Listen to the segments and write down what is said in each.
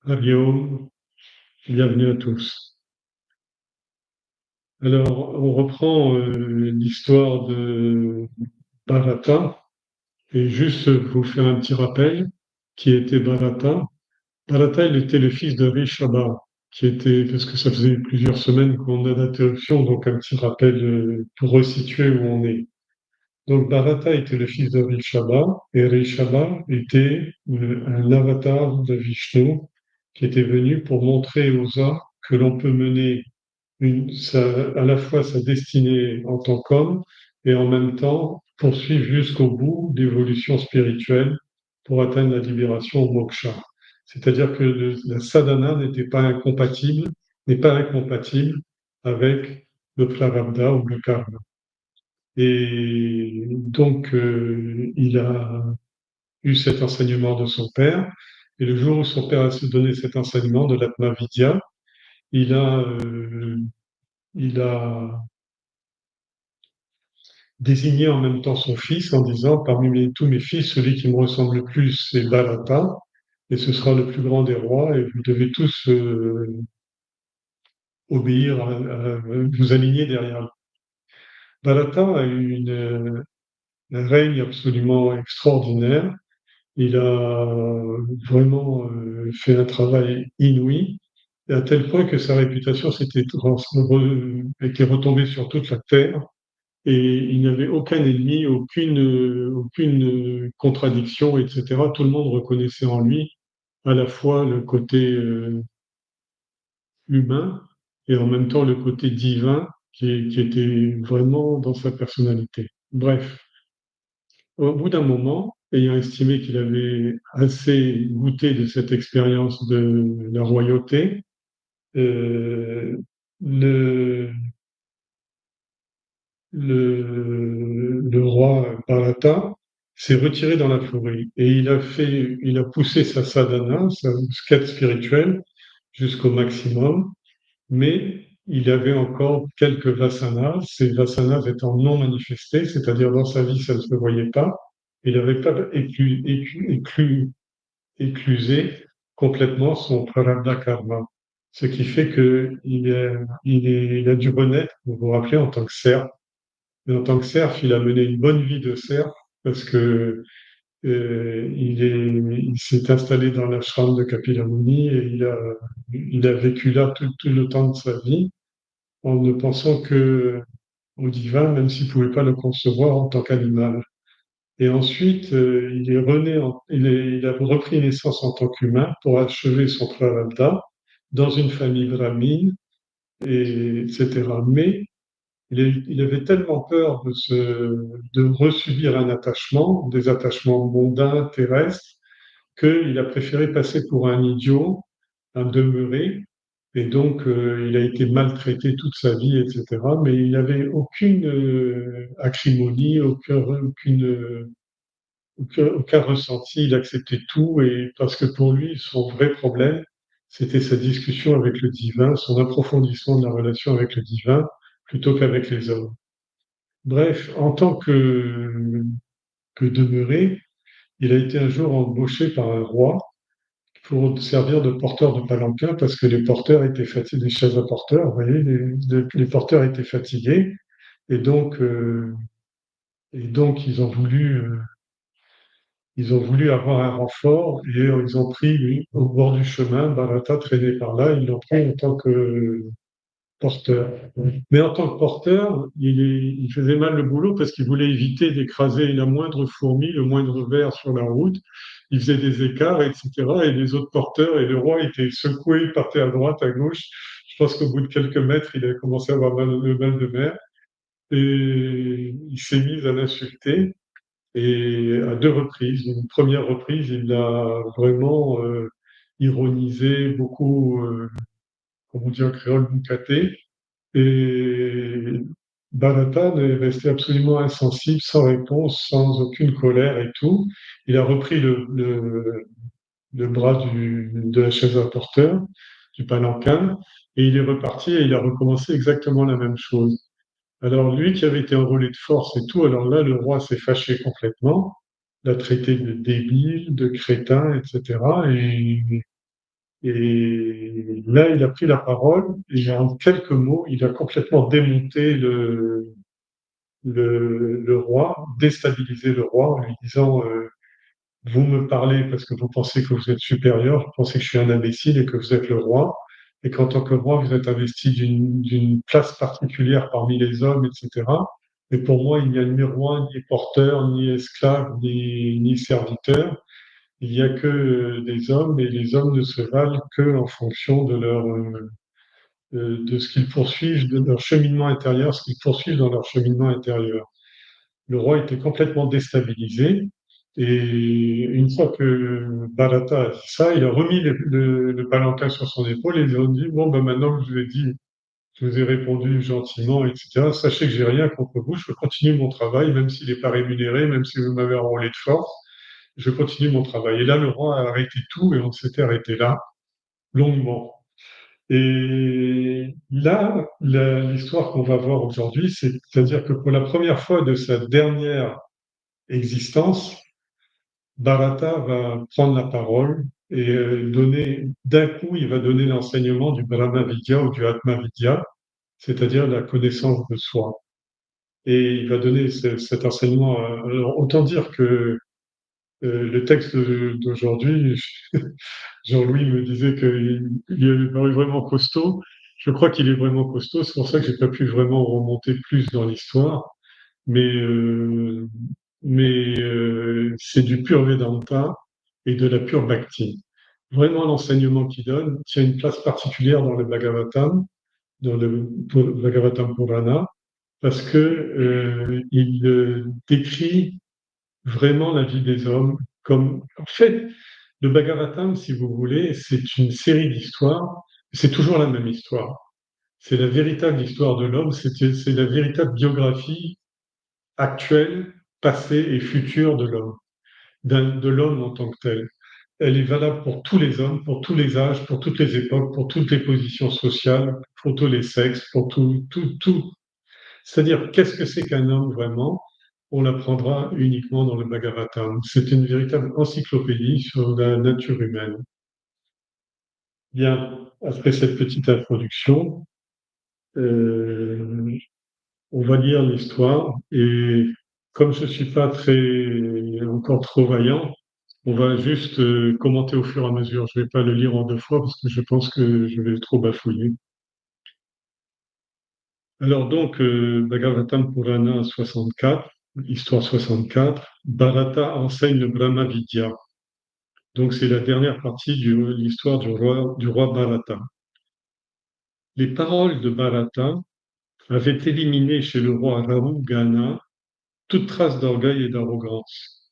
Guillaume, bienvenue à tous. Alors, on reprend l'histoire de Bharata et juste vous faire un petit rappel qui était Bharata. Bharata, il était le fils de Rishabha, qui était, parce que ça faisait plusieurs semaines qu'on a d'interruption, donc un petit rappel pour resituer où on est. Donc Bharata était le fils de Rishabha et Rishabha était un avatar de Vishnu qui était venu pour montrer aux hommes que l'on peut mener à la fois sa destinée en tant qu'homme et en même temps poursuivre jusqu'au bout l'évolution spirituelle pour atteindre la libération au moksha. C'est-à-dire que la sadhana n'est pas incompatible avec le prarabdha ou le karma. Et donc, il a eu cet enseignement de son père. Et le jour où son père a donné cet enseignement de l'Atma Vidya, il a, euh, il a désigné en même temps son fils en disant, parmi tous mes fils, celui qui me ressemble le plus, c'est Bharata, et ce sera le plus grand des rois, et vous devez tous obéir, vous aligner derrière lui. Bharata a eu un règne absolument extraordinaire. Il a vraiment fait un travail inouï, et à tel point que sa réputation était retombée sur toute la terre, et il n'y avait aucun ennemi, aucune contradiction, etc. Tout le monde reconnaissait en lui à la fois le côté humain et en même temps le côté divin qui était vraiment dans sa personnalité. Bref, au bout d'un moment, ayant estimé qu'il avait assez goûté de cette expérience de la royauté, euh, le, le roi Bharata s'est retiré dans la forêt et il a poussé sa sadhana, sa quête spirituelle, jusqu'au maximum, mais il avait encore quelques vasanas, ces vasanas étant non manifestés, c'est-à-dire dans sa vie ça ne se voyait pas, il n'avait pas éclusé complètement son prarabdha karma. Ce qui fait qu'il a dû renaître, vous vous rappelez, en tant que cerf. Et en tant que cerf, il a mené une bonne vie de cerf parce que il s'est installé dans l'ashram de Kapila Muni et il a vécu là tout le temps de sa vie en ne pensant que au divin, même s'il ne pouvait pas le concevoir en tant qu'animal. Et ensuite, il est rené, il a repris naissance en tant qu'humain pour achever son prarabdha dans une famille brahmine, etc. Mais il avait tellement peur de resubir un attachement, des attachements mondains, terrestres, qu'il a préféré passer pour un idiot, un demeuré, et donc il a été maltraité toute sa vie, etc. Mais il n'avait aucune acrimonie, aucun ressenti, il acceptait tout, et parce que pour lui, son vrai problème, c'était sa discussion avec le divin, son approfondissement de la relation avec le divin, plutôt qu'avec les hommes. Bref, en tant que demeuré, il a été un jour embauché par un roi pour servir de porteur de palanquin parce que les porteurs étaient fatigués, les chaises à porteurs, vous voyez, les porteurs étaient fatigués et donc, euh, et donc ils ont voulu avoir un renfort et ils ont pris, lui, au bord du chemin, Bharata traîné par là, ils l'ont pris en tant que porteur. Mais en tant que porteur, il faisait mal le boulot parce qu'il voulait éviter d'écraser la moindre fourmi, le moindre ver sur la route. Il faisait des écarts, etc. Et les autres porteurs et le roi étaient secoués, ils partaient à droite, à gauche. Je pense qu'au bout de quelques mètres, il a commencé à avoir le mal de mer. Et il s'est mis à l'insulter. Et à deux reprises. Une première reprise, il l'a vraiment ironisé, beaucoup, comme on dit en créole, boucaté. Et Bharata est resté absolument insensible, sans réponse, sans aucune colère et tout. Il a repris le bras de la chaise à porteur, du palanquin, et il est reparti et il a recommencé exactement la même chose. Alors lui qui avait été enrôlé de force et tout, alors là le roi s'est fâché complètement, l'a traité de débile, de crétin, etc. Et là, il a pris la parole et en quelques mots, il a complètement démonté le roi, déstabilisé le roi en lui disant vous me parlez parce que vous pensez que vous êtes supérieur, vous pensez que je suis un imbécile et que vous êtes le roi, et qu'en tant que roi, vous êtes investi d'une place particulière parmi les hommes, etc. Et pour moi, il n'y a ni roi, ni porteur, ni esclave, ni serviteur. Il n'y a que des hommes, et les hommes ne se valent que en fonction de ce qu'ils poursuivent, de leur cheminement intérieur, ce qu'ils poursuivent dans leur cheminement intérieur. Le roi était complètement déstabilisé. Et une fois que Bharata a dit ça, il a remis le palanquin sur son épaule et il a dit, bon, ben maintenant que je vous ai dit, je vous ai répondu gentiment, etc., sachez que j'ai rien contre vous, je continue mon travail, même s'il n'est pas rémunéré, même si vous m'avez enrôlé de force, je continue mon travail. Et là, le roi a arrêté tout et on s'était arrêté là, longuement. Et là, l'histoire qu'on va voir aujourd'hui, c'est-à-dire que pour la première fois de sa dernière existence, Bharata va prendre la parole et donner, d'un coup, il va donner l'enseignement du Brahma Vidya ou du Atma Vidya, c'est-à-dire la connaissance de soi. Et il va donner cet enseignement. Alors, autant dire que le texte d'aujourd'hui, Jean-Louis me disait qu'il est vraiment costaud. Je crois qu'il est vraiment costaud. C'est pour ça que j'ai pas pu vraiment remonter plus dans l'histoire. Mais, euh, mais c'est du pur Vedanta et de la pure Bhakti. Vraiment, l'enseignement qu'il donne tient une place particulière dans le Bhagavatam, dans le Bhagavatam Purana, parce que il décrit vraiment la vie des hommes comme, en fait, le Bhagavatam, si vous voulez, c'est une série d'histoires. C'est toujours la même histoire. C'est la véritable histoire de l'homme. C'est la véritable biographie actuelle, passée et future de l'homme, de l'homme en tant que tel. Elle est valable pour tous les hommes, pour tous les âges, pour toutes les époques, pour toutes les positions sociales, pour tous les sexes, pour tout. C'est-à-dire, qu'est-ce que c'est qu'un homme vraiment? On l'apprendra uniquement dans le Bhagavatam. C'est une véritable encyclopédie sur la nature humaine. Bien, après cette petite introduction, euh, on va lire l'histoire et comme je suis pas encore trop vaillant, on va juste commenter au fur et à mesure. Je vais pas le lire en deux fois parce que je pense que je vais trop bafouiller. Alors donc, Bhagavatam Purana 64, histoire 64, Bharata enseigne le Brahma Vidya. Donc c'est la dernière partie de l'histoire du roi Bharata. Les paroles de Bharata avaient éliminé chez le roi Rahu Gana toute trace d'orgueil et d'arrogance.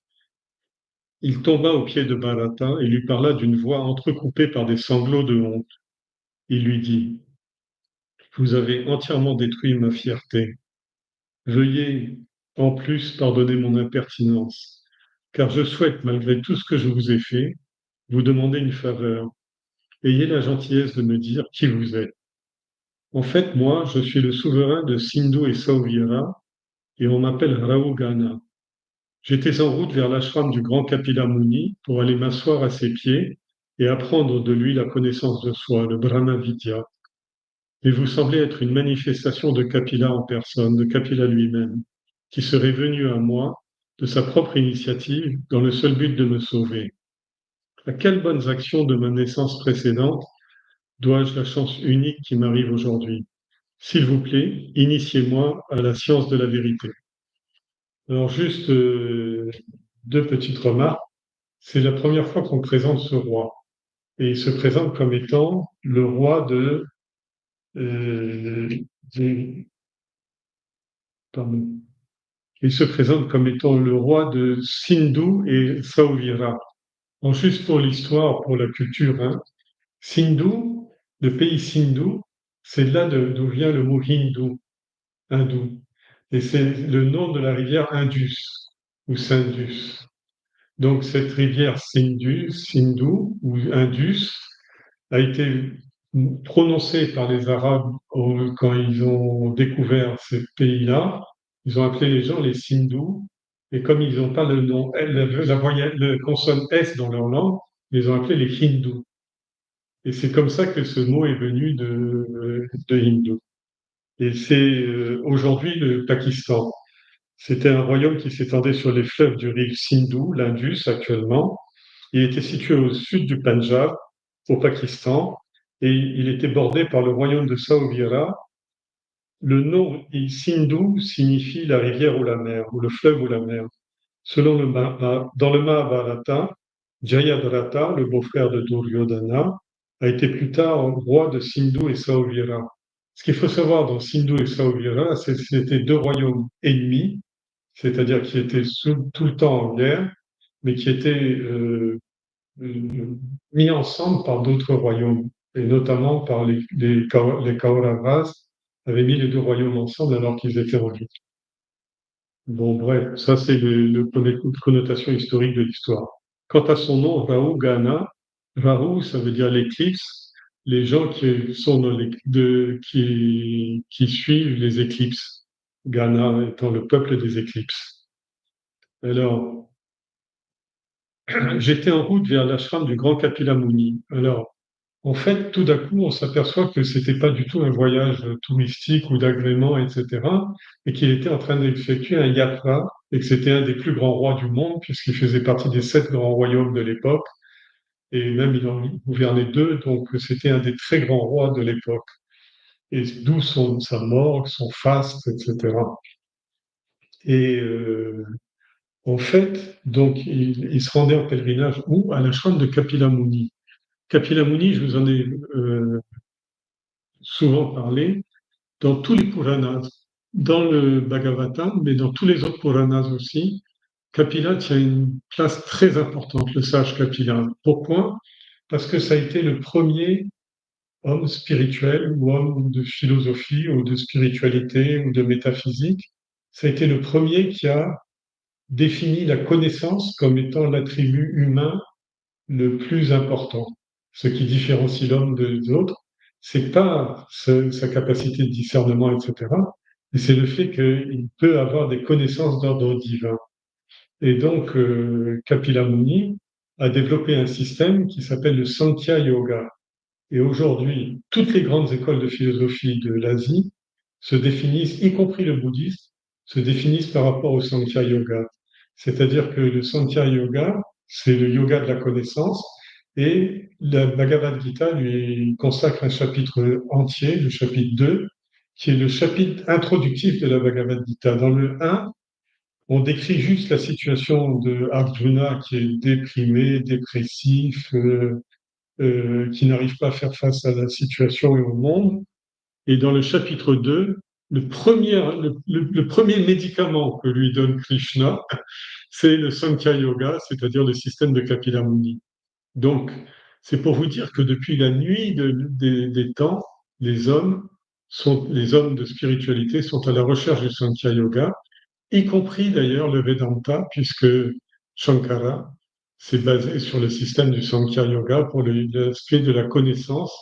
Il tomba aux pieds de Bharata et lui parla d'une voix entrecoupée par des sanglots de honte. Il lui dit, vous avez entièrement détruit ma fierté. Veuillez en plus pardonner mon impertinence, car je souhaite, malgré tout ce que je vous ai fait, vous demander une faveur. Ayez la gentillesse de me dire qui vous êtes. En fait, moi, je suis le souverain de Sindhu et Sauvira, et on m'appelle Raugana. J'étais en route vers l'ashram du grand Kapila Muni pour aller m'asseoir à ses pieds et apprendre de lui la connaissance de soi, le Brahma Vidya. Mais vous semblez être une manifestation de Kapila en personne, de Kapila lui-même, qui serait venu à moi de sa propre initiative dans le seul but de me sauver. À quelles bonnes actions de ma naissance précédente dois-je la chance unique qui m'arrive aujourd'hui? S'il vous plaît, initiez-moi à la science de la vérité. Alors juste deux petites remarques. C'est la première fois qu'on présente ce roi. Et il se présente comme étant le roi euh, des- pardon. Il se présente comme étant le roi de Sindhu et Sauvira. Bon, juste pour l'histoire, pour la culture, hein. Sindhu, le pays Sindhu, c'est là d'où vient le mot hindou, hindou. Et c'est le nom de la rivière Indus ou Sindus. Donc cette rivière Sindhu ou Indus a été prononcée par les Arabes quand ils ont découvert ces pays-là. Ils ont appelé les gens les Sindhous. Et comme ils n'ont pas le nom, la consonne S dans leur langue, ils ont appelé les Hindous. Et c'est comme ça que ce mot est venu de hindou. Et c'est aujourd'hui le Pakistan. C'était un royaume qui s'étendait sur les fleuves du rive Sindhu, l'Indus actuellement. Il était situé au sud du Punjab, au Pakistan, et il était bordé par le royaume de Sauvira. Le nom Sindhu signifie la rivière ou la mer, ou le fleuve ou la mer. Selon dans le Mahabharata, Jayadratha, le beau-frère de Duryodhana, a été plus tard roi de Sindhu et Sauvira. Ce qu'il faut savoir dans Sindhu et Sauvira, c'est que c'était deux royaumes ennemis, c'est-à-dire qui étaient tout le temps en guerre, mais qui étaient mis ensemble par d'autres royaumes, et notamment par les Kauravas, avaient mis les deux royaumes ensemble alors qu'ils étaient en guerre. Bon, bref, ça c'est le premier connotation historique de l'histoire. Quant à son nom, Rahu Gana, Rahu, ça veut dire l'éclipse, les gens qui sont qui suivent les éclipses. Gana étant le peuple des éclipses. Alors, j'étais en route vers l'ashram du grand Kapila Muni. Alors, en fait, tout d'un coup, on s'aperçoit que c'était pas du tout un voyage touristique ou d'agrément, etc., et qu'il était en train d'effectuer un yatra, et que c'était un des plus grands rois du monde, puisqu'il faisait partie des 7 grands royaumes de l'époque, et même il en gouvernait 2, donc c'était un des très grands rois de l'époque. Et d'où sa mort, son faste, etc. Et en fait, donc, il se rendait en pèlerinage où? À l'ashram de Kapila Muni. Kapila Muni, je vous en ai souvent parlé, dans tous les Puranas, dans le Bhagavatam, mais dans tous les autres Puranas aussi, Kapila tient une place très importante, le sage Kapila. Pourquoi? Parce que ça a été le premier homme spirituel ou homme de philosophie ou de spiritualité ou de métaphysique. Ça a été le premier qui a défini la connaissance comme étant l'attribut humain le plus important. Ce qui différencie l'homme des autres, c'est pas sa capacité de discernement, etc., mais c'est le fait qu'il peut avoir des connaissances d'ordre divin. Et donc, Kapila Muni a développé un système qui s'appelle le Sankhya Yoga. Et aujourd'hui, toutes les grandes écoles de philosophie de l'Asie se définissent, y compris le bouddhisme, se définissent par rapport au Sankhya Yoga. C'est-à-dire que le Sankhya Yoga, c'est le yoga de la connaissance, et la Bhagavad Gita lui consacre un chapitre entier, le chapitre 2, qui est le chapitre introductif de la Bhagavad Gita. Dans le 1, on décrit juste la situation de Arjuna qui est déprimé, dépressif, qui n'arrive pas à faire face à la situation et au monde. Et dans le chapitre 2, le premier médicament que lui donne Krishna, c'est le Sankhya Yoga, c'est-à-dire le système de Kapila Muni. Donc, c'est pour vous dire que depuis la nuit des temps, les hommes de spiritualité sont à la recherche du Sankhya Yoga, y compris d'ailleurs le Vedanta, puisque Shankara s'est basé sur le système du Sankhya Yoga pour l'aspect de la connaissance,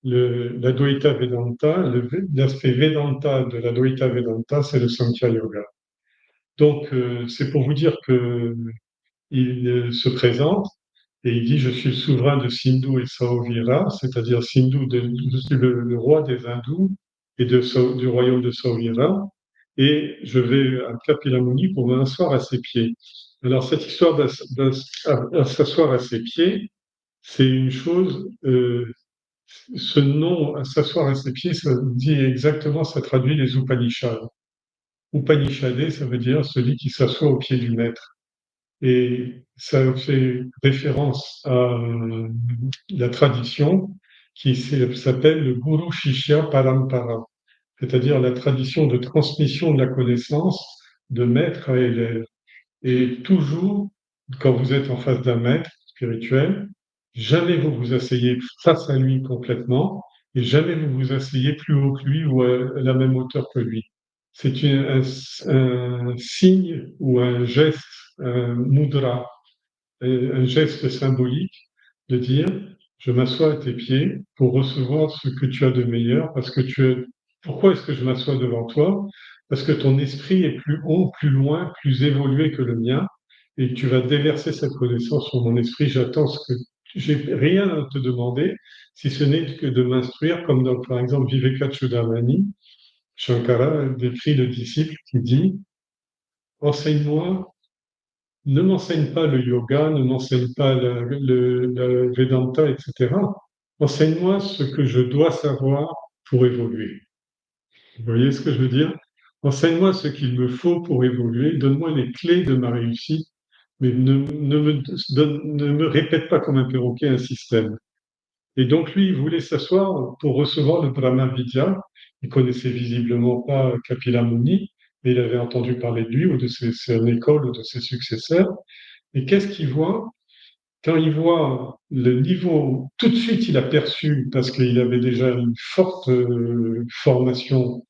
l'Advaita Vedanta, l'aspect Vedanta de l'Advaita Vedanta, c'est le Sankhya Yoga. Donc, c'est pour vous dire que il se présente et il dit: Je suis le souverain de Sindhu et Sauvira, c'est-à-dire Sindhu, je suis le roi des hindous et du royaume de Sauvira, et je vais à Kapila Muni pour m'asseoir à ses pieds. Alors, cette histoire à s'asseoir à ses pieds, c'est une chose, ce nom, à s'asseoir à ses pieds, ça dit exactement, ça traduit les Upanishads. Upanishadé, ça veut dire celui qui s'assoit au pied du maître. Et ça fait référence à la tradition qui s'appelle le Guru Shishya Parampara, c'est-à-dire la tradition de transmission de la connaissance de maître à élève. Et toujours, quand vous êtes en face d'un maître spirituel, jamais vous vous asseyez face à lui complètement et jamais vous vous asseyez plus haut que lui ou à la même hauteur que lui. C'est un signe ou un geste, un mudra, un geste symbolique de dire: je m'assois à tes pieds pour recevoir ce que tu as de meilleur, parce que pourquoi est-ce que je m'assois devant toi? Parce que ton esprit est plus haut, plus loin, plus évolué que le mien, et tu vas déverser cette connaissance sur mon esprit. J'attends j'ai rien à te demander, si ce n'est que de m'instruire, comme dans, par exemple, Vivekachudamani, Shankara décrit le disciple qui dit, enseigne-moi, ne m'enseigne pas le yoga, ne m'enseigne pas le Vedanta, etc. Enseigne-moi ce que je dois savoir pour évoluer. Vous voyez ce que je veux dire? Enseigne-moi ce qu'il me faut pour évoluer, donne-moi les clés de ma réussite, mais ne me répète pas comme un perroquet un système. Et donc lui, il voulait s'asseoir pour recevoir le Brahma Vidya. Il connaissait visiblement pas Kapila Muni, mais il avait entendu parler de lui ou de son école ou de ses successeurs. Et qu'est-ce qu'il voit? Quand il voit le niveau, tout de suite il a perçu, parce qu'il avait déjà une forte formation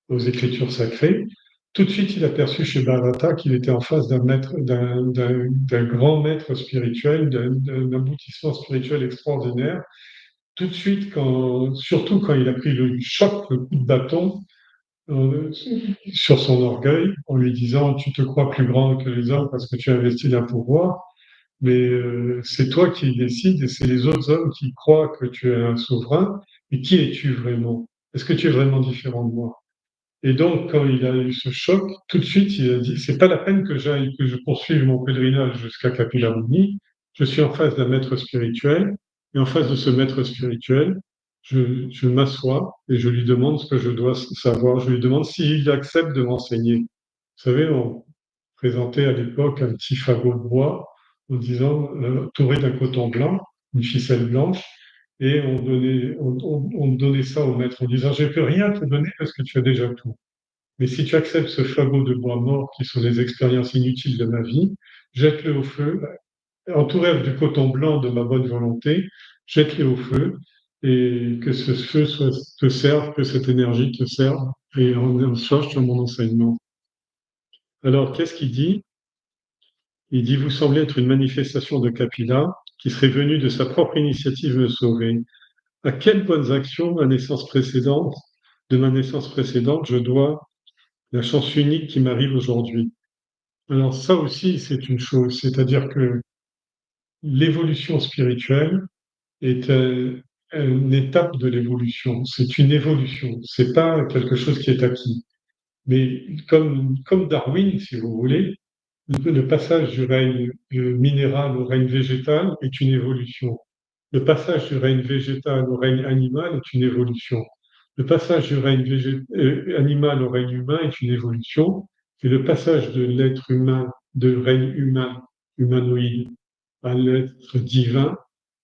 aux Écritures sacrées, tout de suite il a perçu chez Bharata qu'il était en face d'un maître, d'un grand maître spirituel, d'un aboutissement spirituel extraordinaire. Tout de suite, surtout quand il a pris le choc, le coup de bâton euh, sur son orgueil, en lui disant tu te crois plus grand que les hommes parce que tu as investi d'un pouvoir, mais c'est toi qui décides et c'est les autres hommes qui croient que tu es un souverain. Et qui es-tu vraiment? Est-ce que tu es vraiment différent de moi? Et donc, quand il a eu ce choc, tout de suite, il a dit, c'est pas la peine que j'aille, que je poursuive mon pèlerinage jusqu'à Kapilabhumi. Je suis en face d'un maître spirituel, et en face de ce maître spirituel, je m'assois et je lui demande ce que je dois savoir. Je lui demande s'il accepte de m'enseigner. Vous savez, on présentait à l'époque un petit fagot de bois en disant, entouré d'un coton blanc, une ficelle blanche, et on donnait ça au maître en disant, je ne peux rien te donner parce que tu as déjà tout. Mais si tu acceptes ce fagot de bois mort qui sont les expériences inutiles de ma vie, jette-le au feu, entouré du coton blanc de ma bonne volonté, jette-le au feu et que ce feu te serve, que cette énergie te serve et en sorte mon enseignement. Alors, qu'est-ce qu'il dit? Il dit, vous semblez être une manifestation de Kapila qui serait venue de sa propre initiative me sauver. À quelles bonnes actions de ma naissance précédente, je dois la chance unique qui m'arrive aujourd'hui? Alors ça aussi, c'est une chose, c'est-à-dire que l'évolution spirituelle est une étape de l'évolution. C'est une évolution, c'est pas quelque chose qui est acquis. Mais comme Darwin, si vous voulez, le passage du règne minéral au règne végétal est une évolution. Le passage du règne végétal au règne animal est une évolution. Le passage du règne animal au règne humain est une évolution. Et le passage de l'être humain, de règne humain, humanoïde, à l'être divin,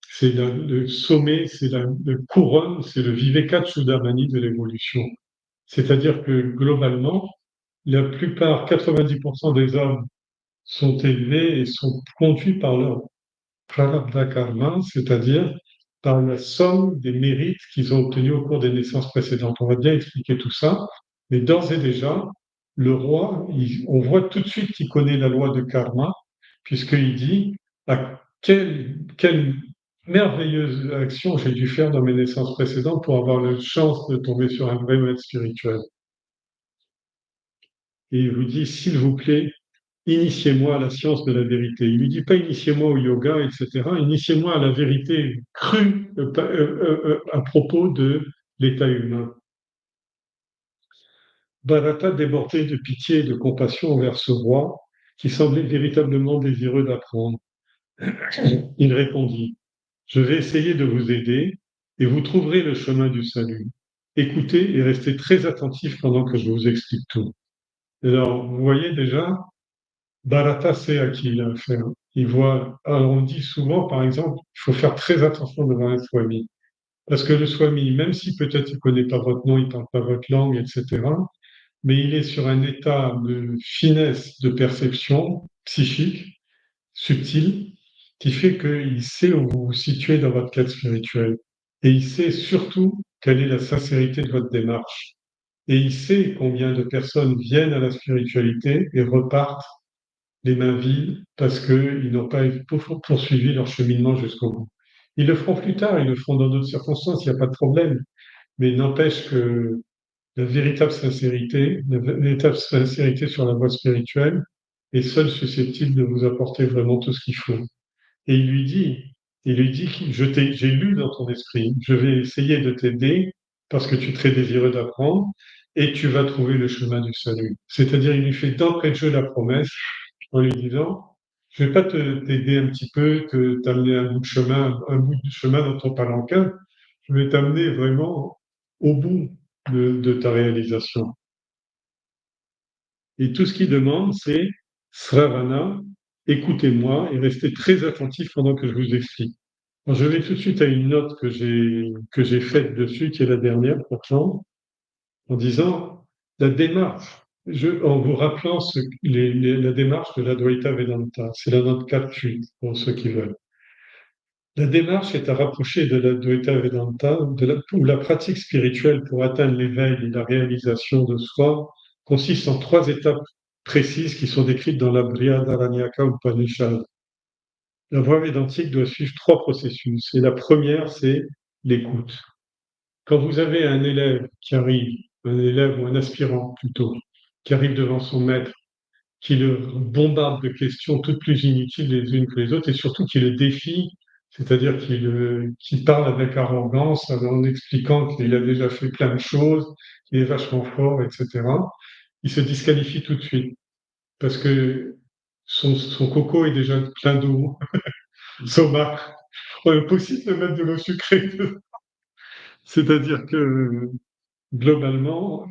c'est le sommet, c'est le couronne, c'est le Vivekachudamani de l'évolution. C'est-à-dire que globalement, la plupart, 90% des hommes sont élevés et sont conduits par leur prarabdha karma, c'est-à-dire par la somme des mérites qu'ils ont obtenus au cours des naissances précédentes. On va bien expliquer tout ça, mais d'ores et déjà, le roi, on voit tout de suite qu'il connaît la loi de karma, puisqu'il dit à quelle merveilleuse action j'ai dû faire dans mes naissances précédentes pour avoir la chance de tomber sur un vrai maître spirituel. Et il vous dit, s'il vous plaît, initiez-moi à la science de la vérité. Il ne lui dit pas initiez-moi au yoga, etc. Initiez-moi à la vérité crue à propos de l'état humain. Bharata débordait de pitié et de compassion envers ce roi qui semblait véritablement désireux d'apprendre. Il répondit, je vais essayer de vous aider et vous trouverez le chemin du salut. Écoutez et restez très attentifs pendant que je vous explique tout. Alors, vous voyez déjà, Bharata sait à qui il a affaire. Il voit, alors on dit souvent, par exemple, il faut faire très attention devant un swami. Parce que le swami, même si peut-être il ne connaît pas votre nom, il ne parle pas votre langue, etc., mais il est sur un état de finesse de perception psychique, subtil, qui fait qu'il sait où vous vous situez dans votre quête spirituelle. Et il sait surtout quelle est la sincérité de votre démarche. Et il sait combien de personnes viennent à la spiritualité et repartent les mains vides parce qu'ils n'ont pas poursuivi leur cheminement jusqu'au bout. Ils le feront plus tard, ils le feront dans d'autres circonstances, il n'y a pas de problème. Mais il n'empêche que la véritable sincérité sur la voie spirituelle est seule susceptible de vous apporter vraiment tout ce qu'il faut. Et il lui dit, Il lui dit, j'ai lu dans ton esprit, je vais essayer de t'aider parce que tu es très désireux d'apprendre et tu vas trouver le chemin du salut. C'est-à-dire, il lui fait d'entrée de jeu la promesse en lui disant, je vais pas t'aider un petit peu, t'amener un bout de chemin dans ton palanquin, je vais t'amener vraiment au bout de ta réalisation. Et tout ce qu'il demande, c'est Sravana, écoutez-moi et restez très attentif pendant que je vous explique. Alors, je vais tout de suite à une note que j'ai faite dessus, qui est la dernière pourtant, en disant la démarche, en vous rappelant la démarche de l'Advaita Vedanta, c'est la note 4.8 pour ceux qui veulent. La démarche est à rapprocher de l'Advaita Vedanta, où la pratique spirituelle pour atteindre l'éveil et la réalisation de soi consiste en 3 étapes précises qui sont décrites dans la Brihadaranyaka Upanishad. La voie védantique doit suivre 3 processus. Et la première, c'est l'écoute. Quand vous avez un élève qui arrive, un élève ou un aspirant plutôt, qui arrive devant son maître, qui le bombarde de questions toutes plus inutiles les unes que les autres, et surtout qui le défie, c'est-à-dire qui parle avec arrogance en expliquant qu'il a déjà fait plein de choses, qu'il est vachement fort, etc., il se disqualifie tout de suite, parce que son coco est déjà plein d'eau, son marc. On est possible de mettre de l'eau sucrée. C'est-à-dire que globalement,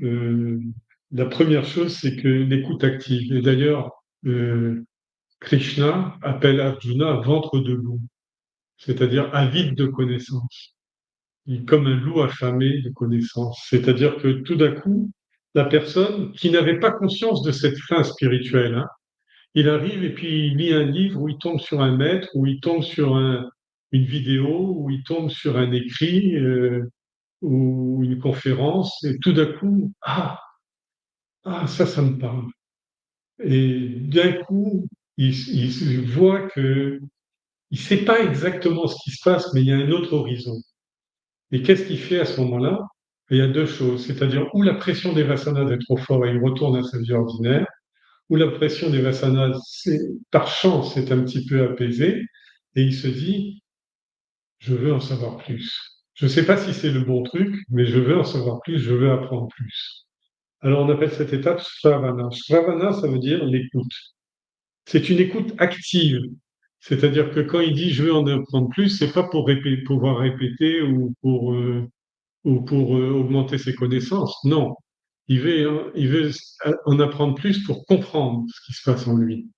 la première chose, c'est que l'écoute active. Et d'ailleurs, Krishna appelle Arjuna ventre de loup, c'est-à-dire avide de connaissances. Il est comme un loup affamé de connaissances. C'est-à-dire que tout d'un coup, la personne qui n'avait pas conscience de cette fin spirituelle, hein, il arrive et puis il lit un livre où il tombe sur un maître, où il tombe sur une vidéo, où il tombe sur un écrit ou une conférence, et tout d'un coup, ça me parle. Et d'un coup, il voit que il ne sait pas exactement ce qui se passe, mais il y a un autre horizon. Et qu'est-ce qu'il fait à ce moment-là? Il y a 2 choses, c'est-à-dire ou la pression des vasanas est trop forte et il retourne à sa vie ordinaire, ou la pression des vasanas, par chance, est un petit peu apaisée, et il se dit, je veux en savoir plus. Je ne sais pas si c'est le bon truc, mais je veux en savoir plus, je veux apprendre plus. Alors on appelle cette étape Shravana. Shravana, ça veut dire l'écoute. C'est une écoute active. C'est-à-dire que quand il dit je veux en apprendre plus, c'est pas pour pouvoir répéter ou pour augmenter ses connaissances. Non. Il veut en apprendre plus pour comprendre ce qui se passe en lui.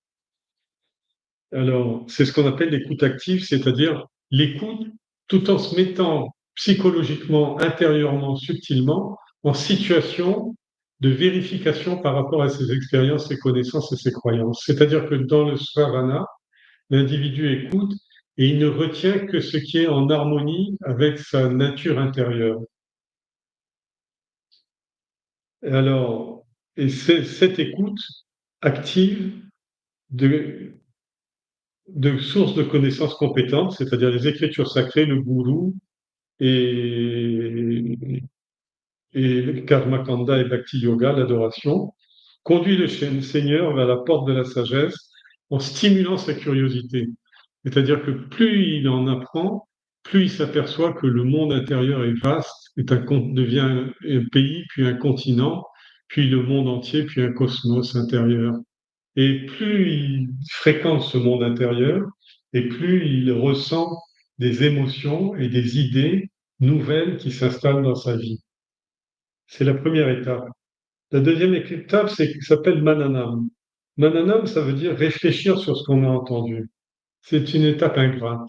Alors, c'est ce qu'on appelle l'écoute active, c'est-à-dire l'écoute tout en se mettant psychologiquement, intérieurement, subtilement en situation de vérification par rapport à ses expériences, ses connaissances et ses croyances. C'est-à-dire que dans le Sravana, l'individu écoute et il ne retient que ce qui est en harmonie avec sa nature intérieure. Alors, et c'est cette écoute active de, de sources de connaissances compétentes, c'est-à-dire les écritures sacrées, le gourou et, et le karma kanda et bhakti yoga, l'adoration, conduit le Seigneur vers la porte de la sagesse en stimulant sa curiosité. C'est-à-dire que plus il en apprend, plus il s'aperçoit que le monde intérieur est vaste, devient un pays, puis un continent, puis le monde entier, puis un cosmos intérieur. Et plus il fréquente ce monde intérieur, et plus il ressent des émotions et des idées nouvelles qui s'installent dans sa vie. C'est la première étape. La deuxième étape, s'appelle Mananam. Mananam, ça veut dire réfléchir sur ce qu'on a entendu. C'est une étape ingrate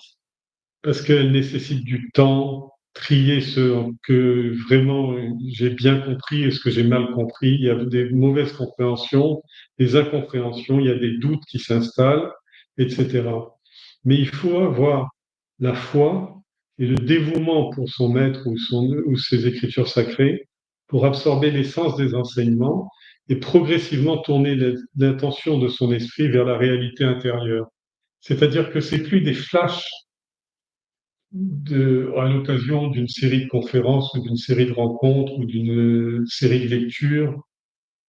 parce qu'elle nécessite du temps, trier ce que vraiment j'ai bien compris et ce que j'ai mal compris. Il y a des mauvaises compréhensions, des incompréhensions, il y a des doutes qui s'installent, etc. Mais il faut avoir la foi et le dévouement pour son maître ou ses écritures sacrées pour absorber l'essence des enseignements et progressivement tourner l'attention de son esprit vers la réalité intérieure. C'est-à-dire que c'est plus des flashs à l'occasion d'une série de conférences ou d'une série de rencontres ou d'une série de lectures,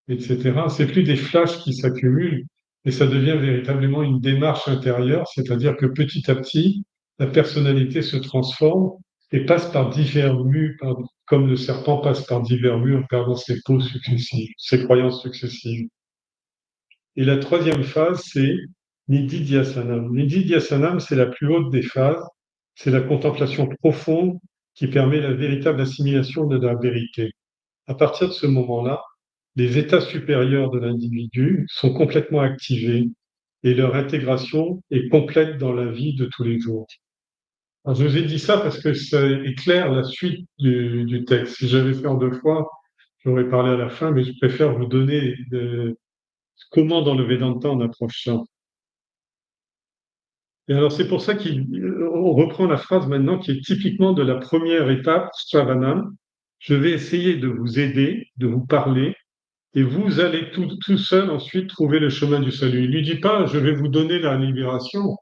etc. C'est plus des flashs qui s'accumulent et ça devient véritablement une démarche intérieure, c'est-à-dire que petit à petit, la personnalité se transforme et passe par divers mues, comme le serpent passe par divers mues en perdant ses peaux successives, ses croyances successives. Et la troisième phase, c'est Nididhyasanam. Nididhyasanam, c'est la plus haute des phases, c'est la contemplation profonde qui permet la véritable assimilation de la vérité. À partir de ce moment-là, les états supérieurs de l'individu sont complètement activés et leur intégration est complète dans la vie de tous les jours. Alors, je vous ai dit ça parce que ça éclaire la suite du texte. Si j'avais fait en deux fois, j'aurais parlé à la fin, mais je préfère vous donner comment dans le Vedanta on approche ça. Et alors c'est pour ça qu'on reprend la phrase maintenant qui est typiquement de la première étape, Shravanam. Je vais essayer de vous aider, de vous parler, et vous allez tout seul ensuite trouver le chemin du salut. Il lui dit pas, je vais vous donner la libération.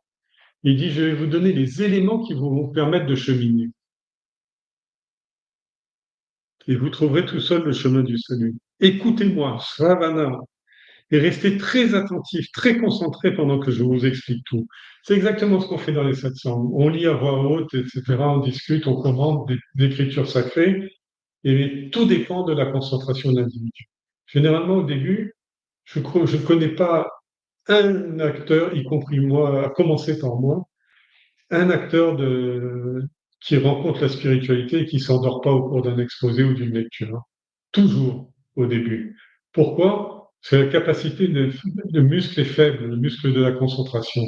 Il dit, je vais vous donner les éléments qui vont vous permettre de cheminer. Et vous trouverez tout seul le chemin du salut. Écoutez-moi, Shravana, et restez très attentif, très concentré pendant que je vous explique tout. C'est exactement ce qu'on fait dans les 700. On lit à voix haute, etc., on discute, on commente des écritures sacrées, et tout dépend de la concentration de l'individu. Généralement, au début, je ne connais pas un acteur, y compris moi, à commencer par moi, un acteur qui rencontre la spiritualité et qui s'endort pas au cours d'un exposé ou d'une lecture. Toujours au début. Pourquoi? C'est la capacité de muscle est faible, le muscle de la concentration.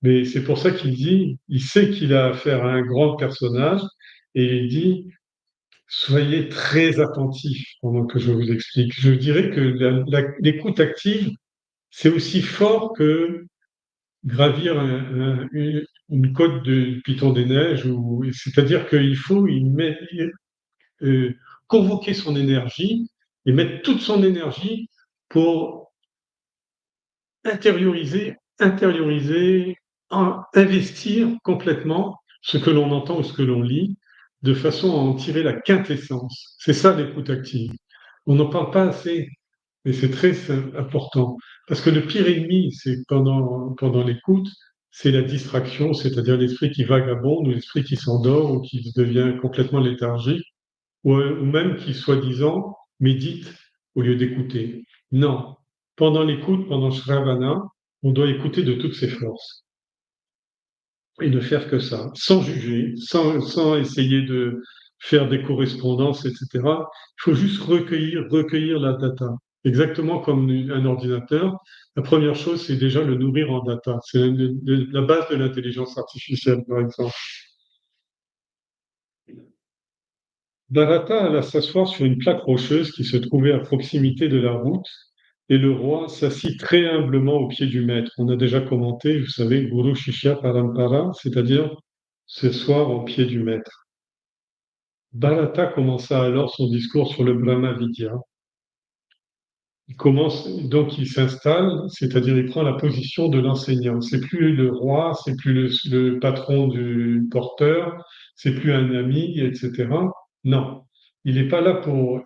Mais c'est pour ça qu'il dit, il sait qu'il a affaire à un grand personnage et il dit, soyez très attentifs pendant que je vous explique. Je dirais que l'écoute active, c'est aussi fort que gravir une côte de Piton des Neiges, c'est-à-dire qu'il faut euh, convoquer son énergie et mettre toute son énergie pour intérioriser, investir complètement ce que l'on entend ou ce que l'on lit, de façon à en tirer la quintessence. C'est ça l'écoute active. On n'en parle pas assez, mais c'est très important. Parce que le pire ennemi, c'est pendant l'écoute, c'est la distraction, c'est-à-dire l'esprit qui vagabonde ou l'esprit qui s'endort ou qui devient complètement léthargique ou même qui, soi-disant, médite au lieu d'écouter. Non. Pendant l'écoute, pendant Shravana, on doit écouter de toutes ses forces et ne faire que ça, sans juger, sans essayer de faire des correspondances, etc. Il faut juste recueillir la data. Exactement comme un ordinateur, la première chose, c'est déjà le nourrir en data. C'est la base de l'intelligence artificielle, par exemple. Bharata alla s'asseoir sur une plaque rocheuse qui se trouvait à proximité de la route, et le roi s'assit très humblement au pied du maître. On a déjà commenté, vous savez, Guru Shishya Parampara, c'est-à-dire s'asseoir au pied du maître. Bharata commença alors son discours sur le Brahma Vidya. Il s'installe, c'est-à-dire il prend la position de l'enseignant. C'est plus le roi, c'est plus le patron du porteur, c'est plus un ami, etc. Non, il n'est pas là pour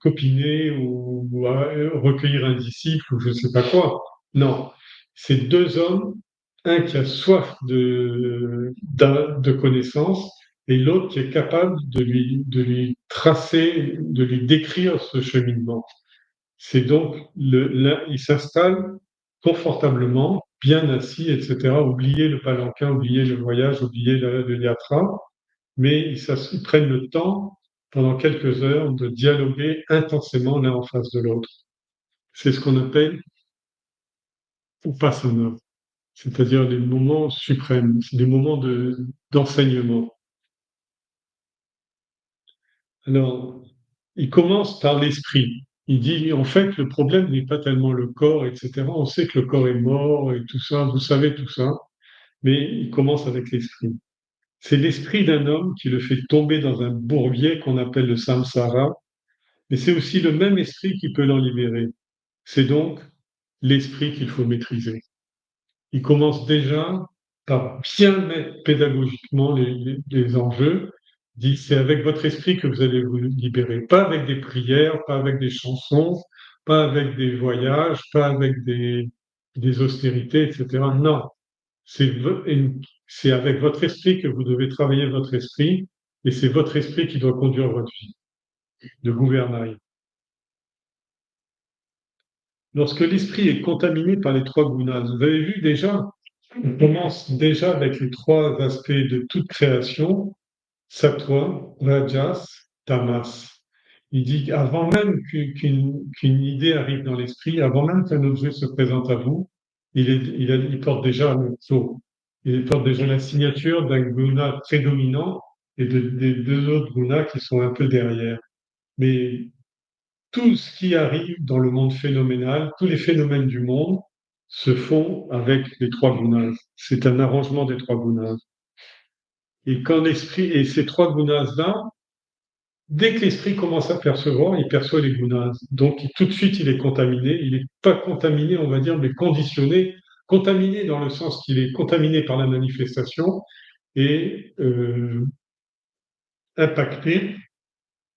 copiner ou recueillir un disciple ou je ne sais pas quoi. Non, c'est deux hommes, un qui a soif de connaissances et l'autre qui est capable de lui tracer, de lui décrire ce cheminement. C'est donc il s'installe confortablement, bien assis, etc. Oubliez le palanquin, oubliez le voyage, oubliez le yatra, mais ils prennent le temps pendant quelques heures de dialoguer intensément l'un en face de l'autre. C'est ce qu'on appelle Upasana, c'est-à-dire les moments suprêmes, des moments d'enseignement. Alors, il commence par l'esprit. Il dit, en fait, le problème n'est pas tellement le corps, etc. On sait que le corps est mort et tout ça, vous savez tout ça, mais il commence avec l'esprit. C'est l'esprit d'un homme qui le fait tomber dans un bourbier qu'on appelle le samsara, mais c'est aussi le même esprit qui peut l'en libérer. C'est donc l'esprit qu'il faut maîtriser. Il commence déjà par bien mettre pédagogiquement les enjeux. Il dit, c'est avec votre esprit que vous allez vous libérer, pas avec des prières, pas avec des chansons, pas avec des voyages, pas avec des austérités, etc. Non, c'est C'est avec votre esprit que vous devez travailler votre esprit, et c'est votre esprit qui doit conduire votre vie de gouvernail. Lorsque l'esprit est contaminé par les trois gunas, vous avez vu déjà, on commence déjà avec les trois aspects de toute création, sattva, rajas, tamas. Il dit qu'avant même qu'une idée arrive dans l'esprit, avant même qu'un objet se présente à vous, il porte déjà le sceau. Il porte déjà la signature d'un guna prédominant et des deux autres gunas qui sont un peu derrière. Mais tout ce qui arrive dans le monde phénoménal, tous les phénomènes du monde se font avec les trois gunas. C'est un arrangement des trois gunas. Et quand l'esprit, et ces trois gunas-là, dès que l'esprit commence à percevoir, il perçoit les gunas. Donc tout de suite, il est contaminé. Il n'est pas contaminé, on va dire, mais conditionné. Contaminé dans le sens qu'il est contaminé par la manifestation et impacté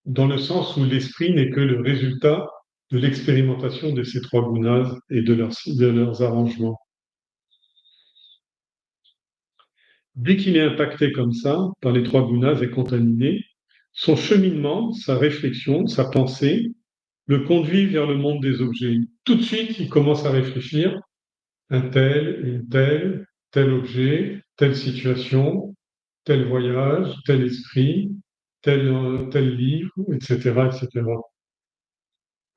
dans le sens où l'esprit n'est que le résultat de l'expérimentation de ces trois gunas et de leurs arrangements. Dès qu'il est impacté comme ça par les trois gunas et contaminé, son cheminement, sa réflexion, sa pensée le conduit vers le monde des objets. Tout de suite, il commence à réfléchir une telle, tel objet, telle situation, tel voyage, tel esprit, tel livre, etc., etc.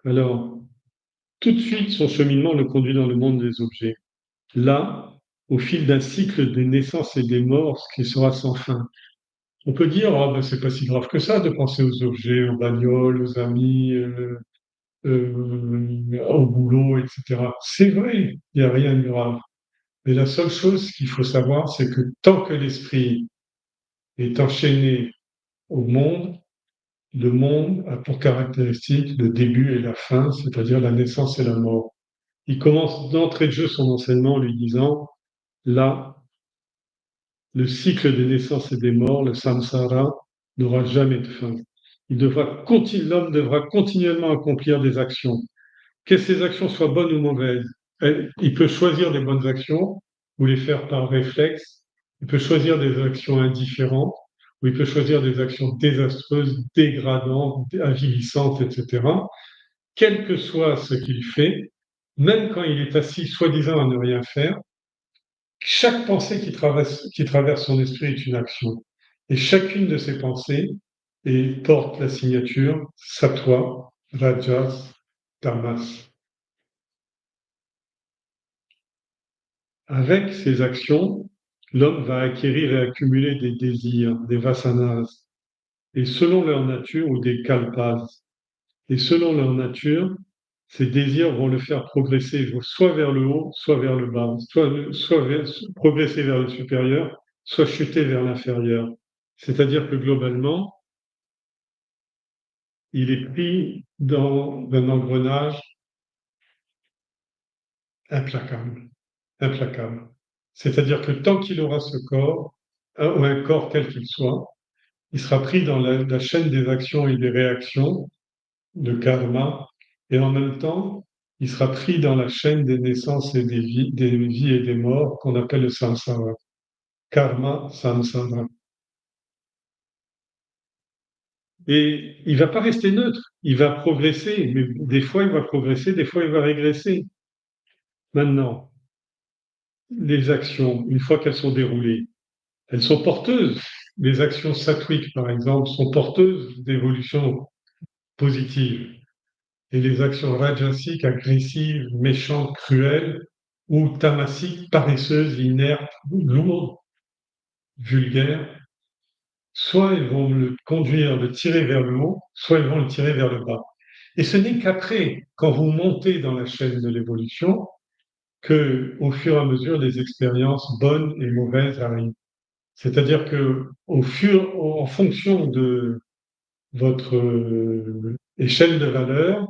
Alors, tout de suite, son cheminement le conduit dans le monde des objets. Là, au fil d'un cycle des naissances et des morts qui sera sans fin. On peut dire, ah ben, c'est pas si grave que ça de penser aux objets, aux bagnoles, aux amis, au boulot, etc. C'est vrai, il n'y a rien de grave. Mais la seule chose qu'il faut savoir, c'est que tant que l'esprit est enchaîné au monde, le monde a pour caractéristique le début et la fin, c'est-à-dire la naissance et la mort. Il commence d'entrée de jeu son enseignement en lui disant, là, le cycle des naissances et des morts, le samsara, n'aura jamais de fin. L'homme devra continuellement accomplir des actions. Que ces actions soient bonnes ou mauvaises, il peut choisir des bonnes actions ou les faire par réflexe. Il peut choisir des actions indifférentes ou il peut choisir des actions désastreuses, dégradantes, avilissantes, etc. Quel que soit ce qu'il fait, même quand il est assis soi-disant à ne rien faire, chaque pensée qui traverse son esprit est une action. Et chacune de ces pensées porte la signature sattva, rajas, tamas. Avec ces actions, l'homme va acquérir et accumuler des désirs, des vasanas, et selon leur nature, ou des kalpas, et selon leur nature, ces désirs vont le faire progresser soit vers le haut, soit vers le bas, progresser vers le supérieur, soit chuter vers l'inférieur. C'est-à-dire que globalement, il est pris dans un engrenage implacable, implacable. C'est-à-dire que tant qu'il aura ce corps, ou un corps quel qu'il soit, il sera pris dans la chaîne des actions et des réactions de karma, et en même temps, il sera pris dans la chaîne des naissances et des vies et des morts qu'on appelle le samsara. Karma, samsara. Et il va pas rester neutre, il va progresser, mais des fois il va progresser, des fois il va régresser. Maintenant, les actions, une fois qu'elles sont déroulées, elles sont porteuses. Les actions sattviques, par exemple, sont porteuses d'évolution positive. Et les actions rajasiques, agressives, méchantes, cruelles, ou tamasiques, paresseuses, inertes, lourdes, vulgaires, soit elles vont le conduire, le tirer vers le haut, soit elles vont le tirer vers le bas. Et ce n'est qu'après, quand vous montez dans la chaîne de l'évolution, que, au fur et à mesure, les expériences bonnes et mauvaises arrivent. C'est-à-dire que, en fonction de votre échelle de valeur,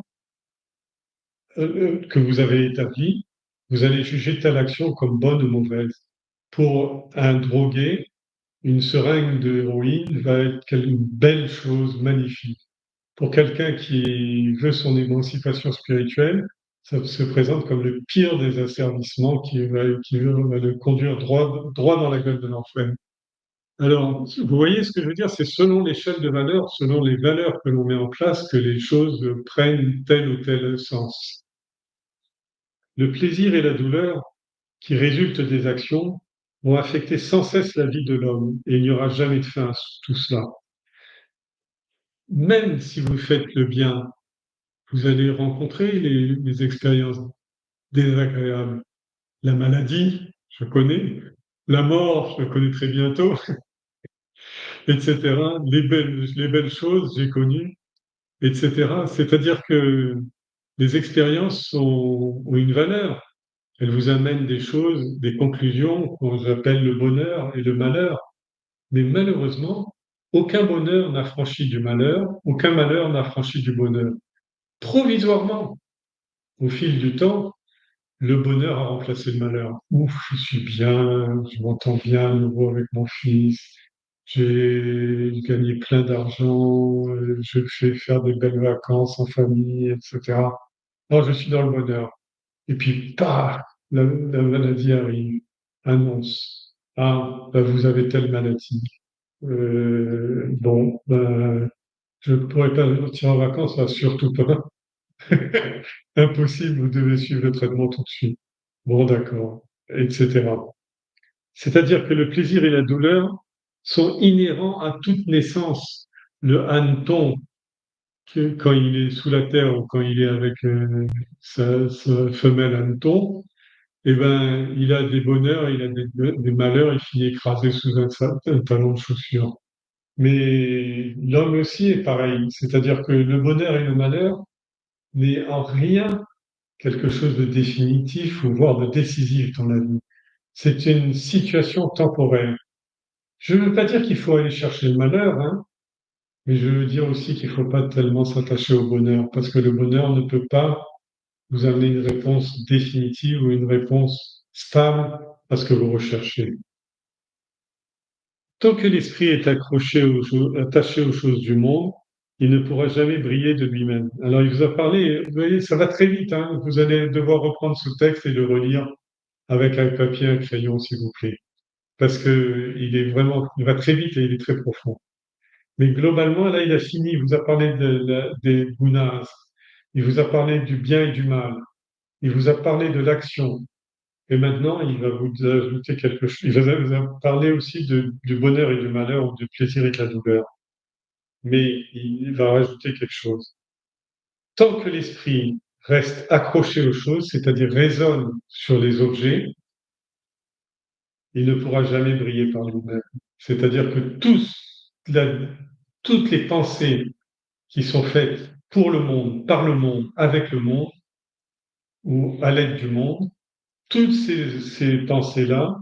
que vous avez établi, vous allez juger telle action comme bonne ou mauvaise. Pour un drogué, une seringue d'héroïne va être une belle chose, magnifique. Pour quelqu'un qui veut son émancipation spirituelle, ça se présente comme le pire des asservissements qui va le conduire droit dans la gueule de l'enfer. Alors, vous voyez ce que je veux dire? C'est selon l'échelle de valeur, selon les valeurs que l'on met en place, que les choses prennent tel ou tel sens. Le plaisir et la douleur qui résultent des actions vont affecter sans cesse la vie de l'homme et il n'y aura jamais de fin à tout cela. Même si vous faites le bien, vous allez rencontrer les expériences désagréables. La maladie, je connais. La mort, je connais très bientôt, etc. Les belles choses, j'ai connu, etc. C'est-à-dire que les expériences ont une valeur. Elles vous amènent des choses, des conclusions qu'on appelle le bonheur et le malheur. Mais malheureusement, aucun bonheur n'a franchi du malheur, aucun malheur n'a franchi du bonheur. Provisoirement, au fil du temps, le bonheur a remplacé le malheur. Ouf, je suis bien, je m'entends bien à nouveau avec mon fils, j'ai gagné plein d'argent, je fais faire des belles vacances en famille, etc. Non, je suis dans le bonheur. Et puis, paf, la maladie arrive, annonce. Ah, ben, vous avez telle maladie. Bon, ben, je ne pourrais pas partir en vacances, là, surtout pas. Impossible, vous devez suivre le traitement tout de suite. Bon, d'accord, etc. C'est-à-dire que le plaisir et la douleur sont inhérents à toute naissance. Le hanneton, quand il est sous la terre ou quand il est avec sa femelle hanneton, eh ben, il a des bonheurs, il a des malheurs, il finit écrasé sous un talon de chaussure. Mais l'homme aussi est pareil, c'est-à-dire que le bonheur et le malheur n'est en rien quelque chose de définitif ou voire de décisif dans la vie. C'est une situation temporaire. Je ne veux pas dire qu'il faut aller chercher le malheur, hein, mais je veux dire aussi qu'il ne faut pas tellement s'attacher au bonheur, parce que le bonheur ne peut pas vous amener une réponse définitive ou une réponse stable à ce que vous recherchez. Tant que l'esprit est attaché aux choses du monde, il ne pourra jamais briller de lui-même. Alors, il vous a parlé, vous voyez, ça va très vite, hein, vous allez devoir reprendre ce texte et le relire avec un papier et un crayon, s'il vous plaît. Parce que il va très vite et il est très profond. Mais globalement, là, il a fini. Il vous a parlé des gunas. Il vous a parlé du bien et du mal. Il vous a parlé de l'action. Et maintenant, il va vous ajouter quelque chose. Il va vous parler aussi du bonheur et du malheur, ou du plaisir et de la douleur. Mais il va rajouter quelque chose. Tant que l'esprit reste accroché aux choses, c'est-à-dire résonne sur les objets, il ne pourra jamais briller par lui-même. C'est-à-dire que toutes les pensées qui sont faites pour le monde, par le monde, avec le monde, ou à l'aide du monde, toutes ces pensées-là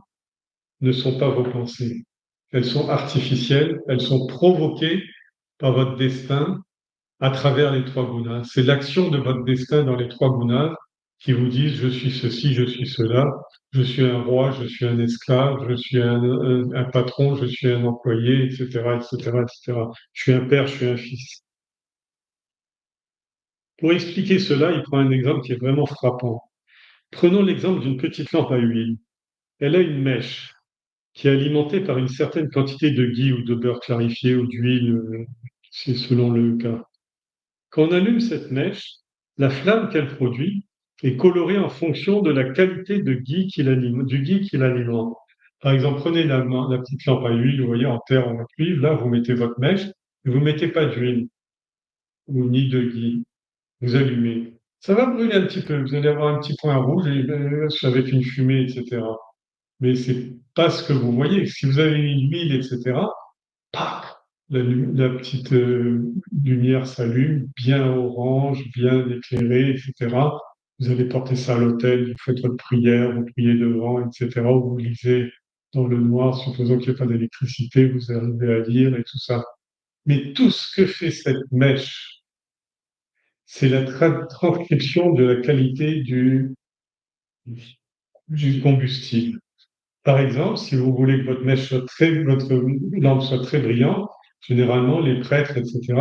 ne sont pas vos pensées. Elles sont artificielles, elles sont provoquées par votre destin à travers les trois gunas. C'est l'action de votre destin dans les trois gunas qui vous disent je suis ceci, je suis cela, je suis un roi, je suis un esclave, je suis un patron, je suis un employé, etc., etc., etc. Je suis un père, je suis un fils. Pour expliquer cela, il prend un exemple qui est vraiment frappant. Prenons l'exemple d'une petite lampe à huile. Elle a une mèche qui est alimentée par une certaine quantité de ghee ou de beurre clarifié ou d'huile, c'est selon le cas. Quand on allume cette mèche, la flamme qu'elle produit est colorée en fonction de la qualité du ghee qui l'alimente. Par exemple, prenez la petite lampe à huile, vous voyez, en terre, en cuivre, là, vous mettez votre mèche, et vous ne mettez pas d'huile ou ni de ghee. Vous allumez. Ça va brûler un petit peu, vous allez avoir un petit point rouge avec une fumée, etc. Mais c'est pas ce que vous voyez. Si vous avez mis l'huile, etc., paf, la petite lumière s'allume, bien orange, bien éclairée, etc. Vous allez porter ça à l'autel, vous faites votre prière, vous priez devant, etc. Ou vous lisez dans le noir, supposons qu'il n'y ait pas d'électricité, vous arrivez à lire et tout ça. Mais tout ce que fait cette mèche, c'est la transcription de la qualité du combustible. Par exemple, si vous voulez que votre lampe soit très brillante, généralement les prêtres, etc.,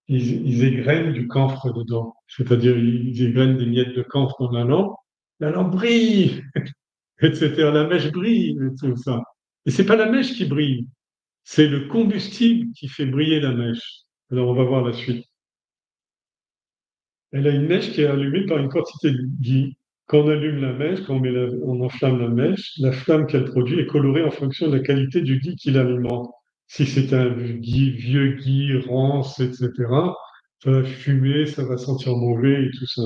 ils égrènent du camphre dedans. C'est-à-dire, ils égrènent des miettes de camphre dans la lampe brille, etc. La mèche brille, et tout ça. Et c'est pas la mèche qui brille, c'est le combustible qui fait briller la mèche. Alors, on va voir la suite. Elle a une mèche qui est allumée par une quantité de ghee. Quand on allume la mèche, quand on enflamme la mèche, la flamme qu'elle produit est colorée en fonction de la qualité du ghee qui l'alimente. Si c'est un vieux ghee, rance, etc., ça va fumer, ça va sentir mauvais et tout ça.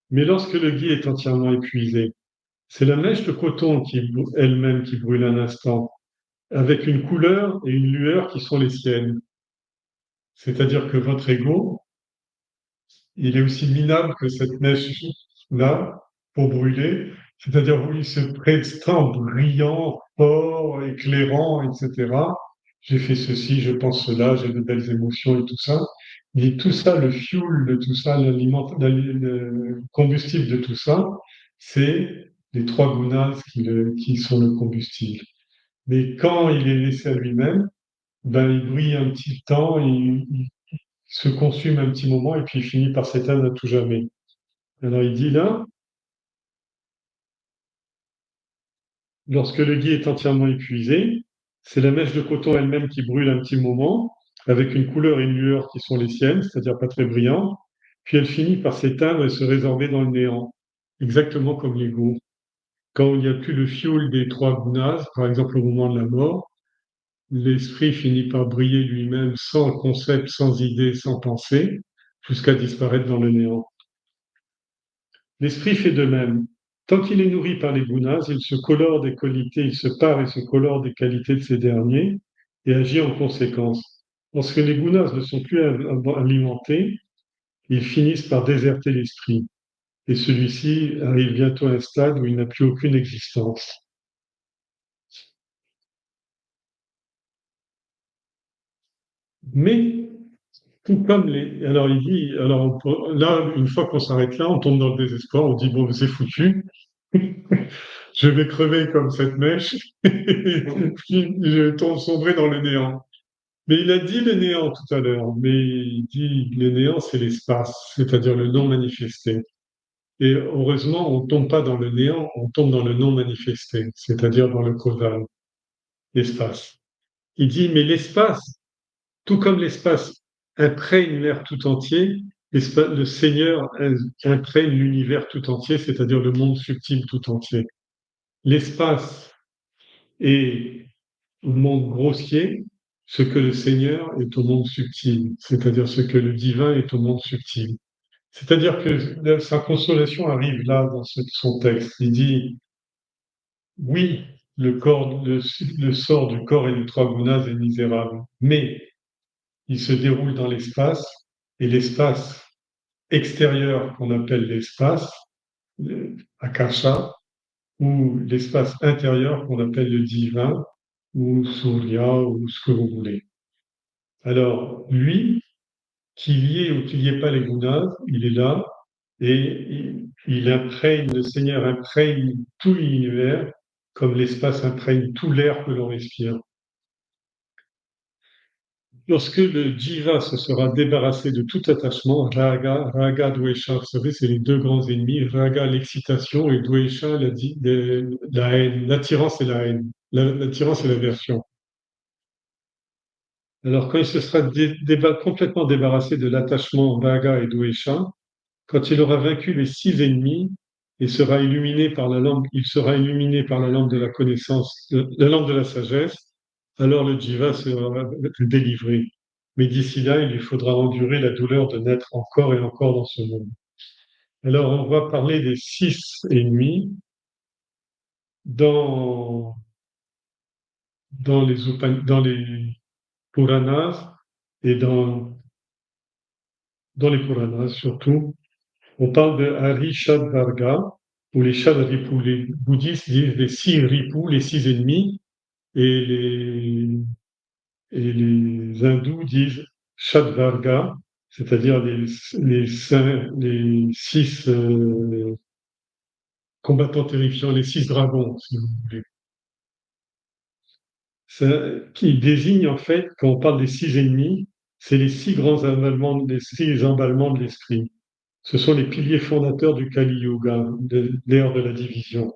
Mais lorsque le ghee est entièrement épuisé, c'est la mèche de coton elle-même qui brûle un instant, avec une couleur et une lueur qui sont les siennes. C'est-à-dire que votre ego, il est aussi minable que cette mèche-là pour brûler. C'est-à-dire, où il se prétend brillant, fort, éclairant, etc. J'ai fait ceci, je pense cela, j'ai de belles émotions et tout ça. Mais tout ça, le fuel de tout ça, le combustible de tout ça, c'est les trois gunas qui sont le combustible. Mais quand il est laissé à lui-même, ben, il brille un petit temps, il se consume un petit moment et puis il finit par s'éteindre à tout jamais. Alors il dit là, lorsque le gui est entièrement épuisé, c'est la mèche de coton elle-même qui brûle un petit moment, avec une couleur et une lueur qui sont les siennes, c'est-à-dire pas très brillantes, puis elle finit par s'éteindre et se résorber dans le néant, exactement comme l'ego. Quand il n'y a plus le fioul des trois gunas, par exemple au moment de la mort, l'esprit finit par briller lui-même sans concept, sans idée, sans pensée, jusqu'à disparaître dans le néant. L'esprit fait de même. Tant qu'il est nourri par les gunas, il se colore des qualités, il se pare et se colore des qualités de ces derniers et agit en conséquence. Lorsque les gunas ne sont plus alimentés, ils finissent par déserter l'esprit. Et celui-ci arrive bientôt à un stade où il n'a plus aucune existence. Mais, tout comme les. Alors, il dit. Alors, là, une fois qu'on s'arrête là, on tombe dans le désespoir, on dit bon, c'est foutu. Je vais crever comme cette mèche, je tombe sombrer dans le néant. Mais il a dit le néant tout à l'heure, mais il dit le néant, c'est l'espace, c'est-à-dire le non manifesté. Et heureusement, on ne tombe pas dans le néant, on tombe dans le non manifesté, c'est-à-dire dans le causal, l'espace. Il dit, mais l'espace, tout comme l'espace imprègne l'air tout entier, le Seigneur imprègne l'univers tout entier, c'est-à-dire le monde subtil tout entier. L'espace est au monde grossier ce que le Seigneur est au monde subtil, c'est-à-dire ce que le divin est au monde subtil. C'est-à-dire que sa consolation arrive là dans son texte. Il dit, oui, le sort du corps et du trois gunas est misérable, mais il se déroule dans l'espace et l'espace extérieur qu'on appelle l'espace, Akasha, ou l'espace intérieur qu'on appelle le divin, ou Surya, ou ce que vous voulez. Alors, lui, qu'il y ait ou qu'il n'y ait pas les gunas, il est là et il imprègne, le Seigneur imprègne tout l'univers comme l'espace imprègne tout l'air que l'on respire. Lorsque le jiva se sera débarrassé de tout attachement, raga, dvesha, vous savez, c'est les deux grands ennemis, raga l'excitation et dvesha la haine, l'attirance et la haine, l'attirance et l'aversion. Alors quand il se sera complètement débarrassé de l'attachement raga et dvesha, quand il aura vaincu les six ennemis et sera illuminé par la lampe, il sera illuminé par la lampe de la connaissance, la lampe de la sagesse, alors le jiva sera délivré. Mais d'ici là, il lui faudra endurer la douleur de naître encore et encore dans ce monde. Alors, on va parler des six ennemis dans, dans les Puranas et dans les Puranas surtout. On parle de Harishadvarga, ou les Shadripus. Les bouddhistes disent les six ripus, les six ennemis, et les hindous disent Shadvarga, c'est-à-dire les six combattants terrifiants, les six dragons, si vous voulez. Ça, qui désigne en fait, quand on parle des six ennemis, c'est les 6 emballements de l'esprit. Ce sont les piliers fondateurs du Kali Yuga, de l'ère de la division.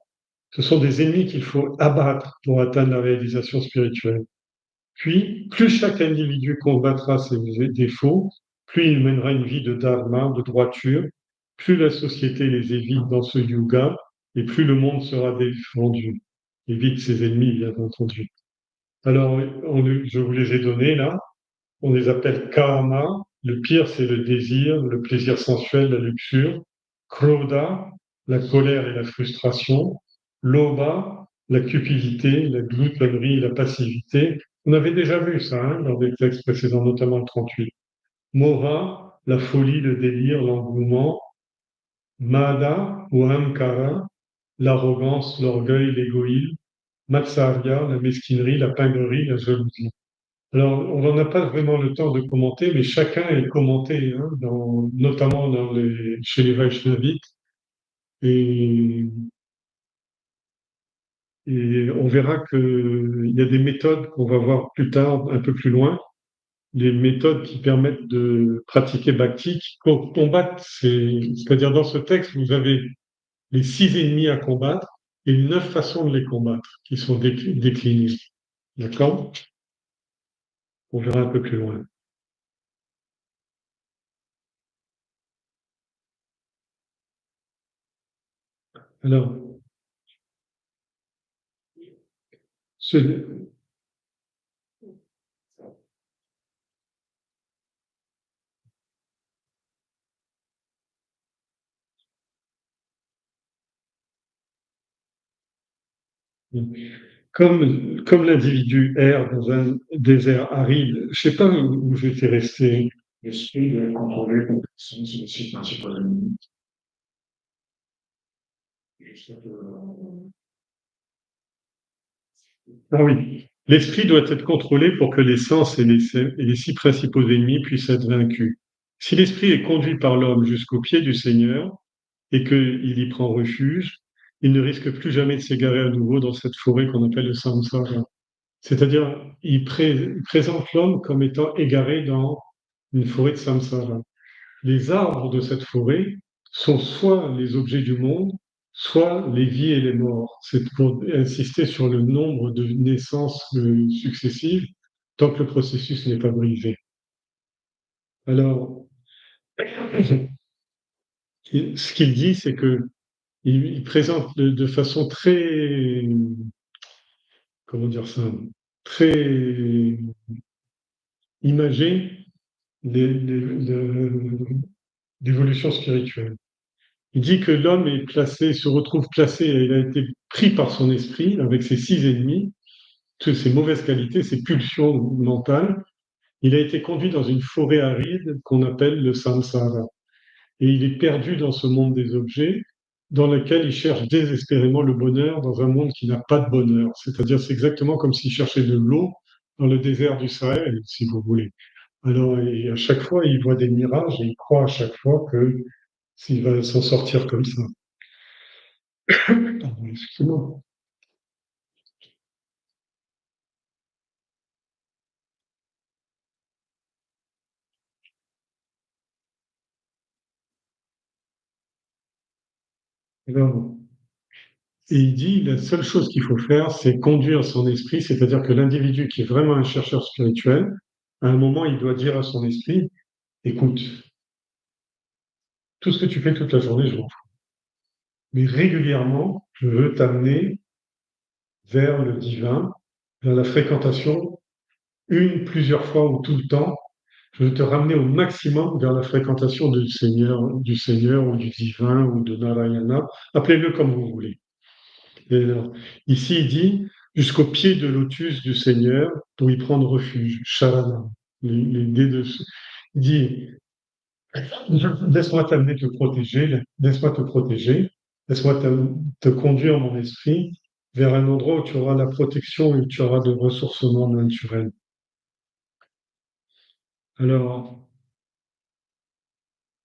Ce sont des ennemis qu'il faut abattre pour atteindre la réalisation spirituelle. Puis, plus chaque individu combattra ses défauts, plus il mènera une vie de dharma, de droiture, plus la société les évite dans ce yuga, et plus le monde sera défendu. Évite ses ennemis, bien entendu. Alors, je vous les ai donnés là. On les appelle kama. Le pire, c'est le désir, le plaisir sensuel, la luxure. Krodha, la colère et la frustration. Lobha, la cupidité, la gloutonnerie et la passivité. On avait déjà vu ça dans des textes précédents, notamment le 38. Moha, la folie, le délire, l'engouement. Mada ou Ahamkara, l'arrogance, l'orgueil, l'égoïsme. Matsarya, la mesquinerie, la pingrerie, la jalousie. Alors, on n'en a pas vraiment le temps de commenter, mais chacun est commenté, notamment chez les Vaishnavites. Et, et on verra qu'il y a des méthodes qu'on va voir plus tard, un peu plus loin, des méthodes qui permettent de pratiquer bhakti, qui combattent, c'est-à-dire dans ce texte, vous avez les 6 ennemis à combattre et 9 façons de les combattre qui sont déclinées. D'accord? On verra un peu plus loin. Alors, ce- comme l'individu erre dans un désert aride, je ne sais pas où j'étais resté. L'esprit doit contrôler son site principal. Ah oui. L'esprit doit être contrôlé pour que les sens et les 6 principaux ennemis puissent être vaincus. Si l'esprit est conduit par l'homme jusqu'au pied du Seigneur et qu'il y prend refuge, il ne risque plus jamais de s'égarer à nouveau dans cette forêt qu'on appelle le samsara. C'est-à-dire, il présente l'homme comme étant égaré dans une forêt de samsara. Les arbres de cette forêt sont soit les objets du monde, soit les vies et les morts. C'est pour insister sur le nombre de naissances successives tant que le processus n'est pas brisé. Alors, ce qu'il dit, c'est que il présente de façon très, comment dire ça, très imagée l'évolution spirituelle. Il dit que l'homme se retrouve placé, il a été pris par son esprit avec ses 6 ennemis, toutes ses mauvaises qualités, ses pulsions mentales. Il a été conduit dans une forêt aride qu'on appelle le samsara. Et il est perdu dans ce monde des objets, dans lequel il cherche désespérément le bonheur dans un monde qui n'a pas de bonheur. C'est-à-dire, c'est exactement comme s'il cherchait de l'eau dans le désert du Sahel, si vous voulez. Alors, et à chaque fois, il voit des mirages et il croit à chaque fois que s'il va s'en sortir comme ça. Pardon, excusez-moi. Alors, et il dit, la seule chose qu'il faut faire, c'est conduire son esprit, c'est-à-dire que l'individu qui est vraiment un chercheur spirituel, à un moment, il doit dire à son esprit, écoute, tout ce que tu fais toute la journée, je m'en fous. Mais régulièrement, je veux t'amener vers le divin, vers la fréquentation, plusieurs fois ou tout le temps. Je veux te ramener au maximum vers la fréquentation du Seigneur ou du divin ou de Narayana. Appelez-le comme vous voulez. Et alors, ici, il dit jusqu'au pied de lotus du Seigneur pour y prendre refuge. Sharana. Il dit laisse-moi t'amener te protéger, laisse-moi te protéger, laisse-moi te conduire mon esprit vers un endroit où tu auras la protection et où tu auras de ressourcement naturel. Alors,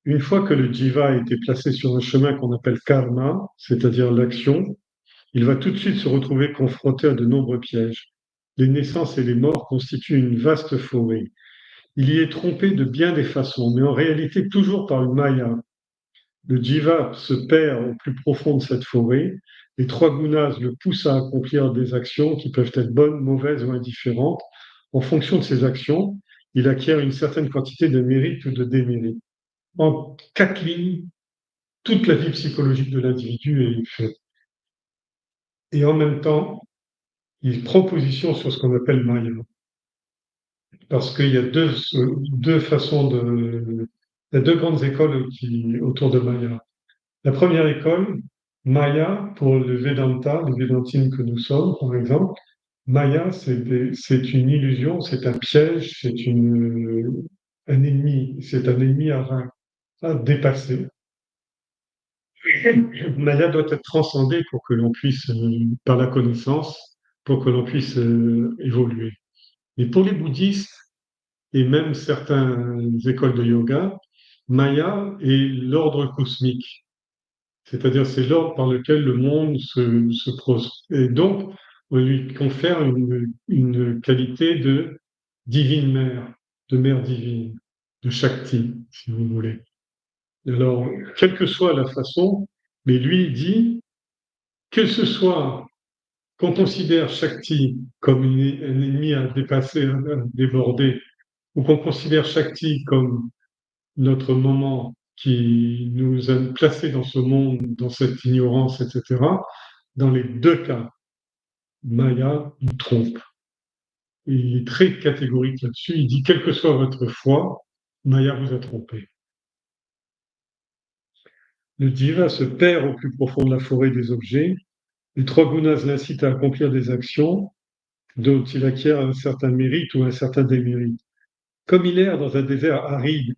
une fois que le jiva a été placé sur un chemin qu'on appelle karma, c'est-à-dire l'action, il va tout de suite se retrouver confronté à de nombreux pièges. Les naissances et les morts constituent une vaste forêt. Il y est trompé de bien des façons, mais en réalité toujours par une maya. Le jiva se perd au plus profond de cette forêt. Les trois gunas le poussent à accomplir des actions qui peuvent être bonnes, mauvaises ou indifférentes. En fonction de ces actions, il acquiert une certaine quantité de mérite ou de démérite. En 4 lignes, toute la vie psychologique de l'individu est faite. Et en même temps, il prend position sur ce qu'on appelle Maya. Parce qu'il y a deux façons de. Il y a deux grandes écoles autour de Maya. La première école, Maya, pour le Vedanta, le Védantine que nous sommes, par exemple, Maya, c'est une illusion, c'est un piège, un ennemi, c'est un ennemi à dépasser. Maya doit être transcendée pour que l'on puisse, par la connaissance, pour que l'on puisse évoluer. Et pour les bouddhistes et même certaines écoles de yoga, Maya est l'ordre cosmique. C'est-à-dire, c'est l'ordre par lequel le monde se pose. Et donc, on lui confère une qualité de divine mère, de mère divine, de Shakti, si vous voulez. Alors, quelle que soit la façon, mais lui dit que ce soit qu'on considère Shakti comme un ennemi à dépasser, à déborder, ou qu'on considère Shakti comme notre moment qui nous a placés dans ce monde, dans cette ignorance, etc., dans les deux cas, Maya nous trompe. Et il est très catégorique là-dessus. Il dit, quelle que soit votre foi, Maya vous a trompé. Le diva se perd au plus profond de la forêt des objets. Les trois gunas l'incitent à accomplir des actions dont il acquiert un certain mérite ou un certain démérite. Comme il erre dans un désert aride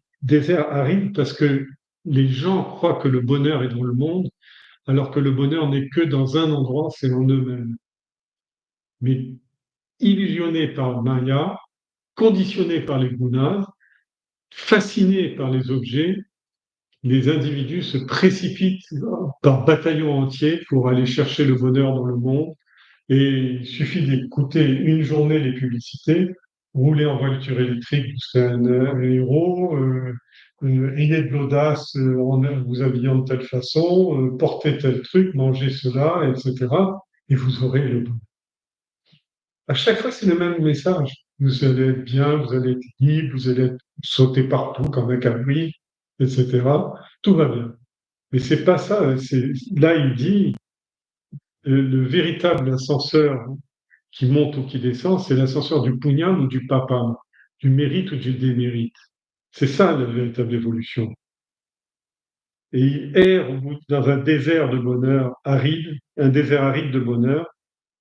parce que les gens croient que le bonheur est dans le monde, alors que le bonheur n'est que dans un endroit, c'est en eux-mêmes. Mais illusionnés par Maya, conditionnés par les gunas, fascinés par les objets, les individus se précipitent par bataillons entiers pour aller chercher le bonheur dans le monde. Et il suffit d'écouter une journée les publicités, rouler en voiture électrique, vous serez un héros, ayez de l'audace en vous habillant de telle façon, portez tel truc, mangez cela, etc. Et vous aurez le bonheur. À chaque fois, c'est le même message. Vous allez être bien, vous allez être libre, vous allez sauter partout comme un cabri, etc. Tout va bien. Mais c'est pas ça. Là, il dit le véritable ascenseur qui monte ou qui descend, c'est l'ascenseur du punyam ou du papam, du mérite ou du démérite. C'est ça la véritable évolution. Et il erre dans un désert de bonheur aride, un désert aride de bonheur,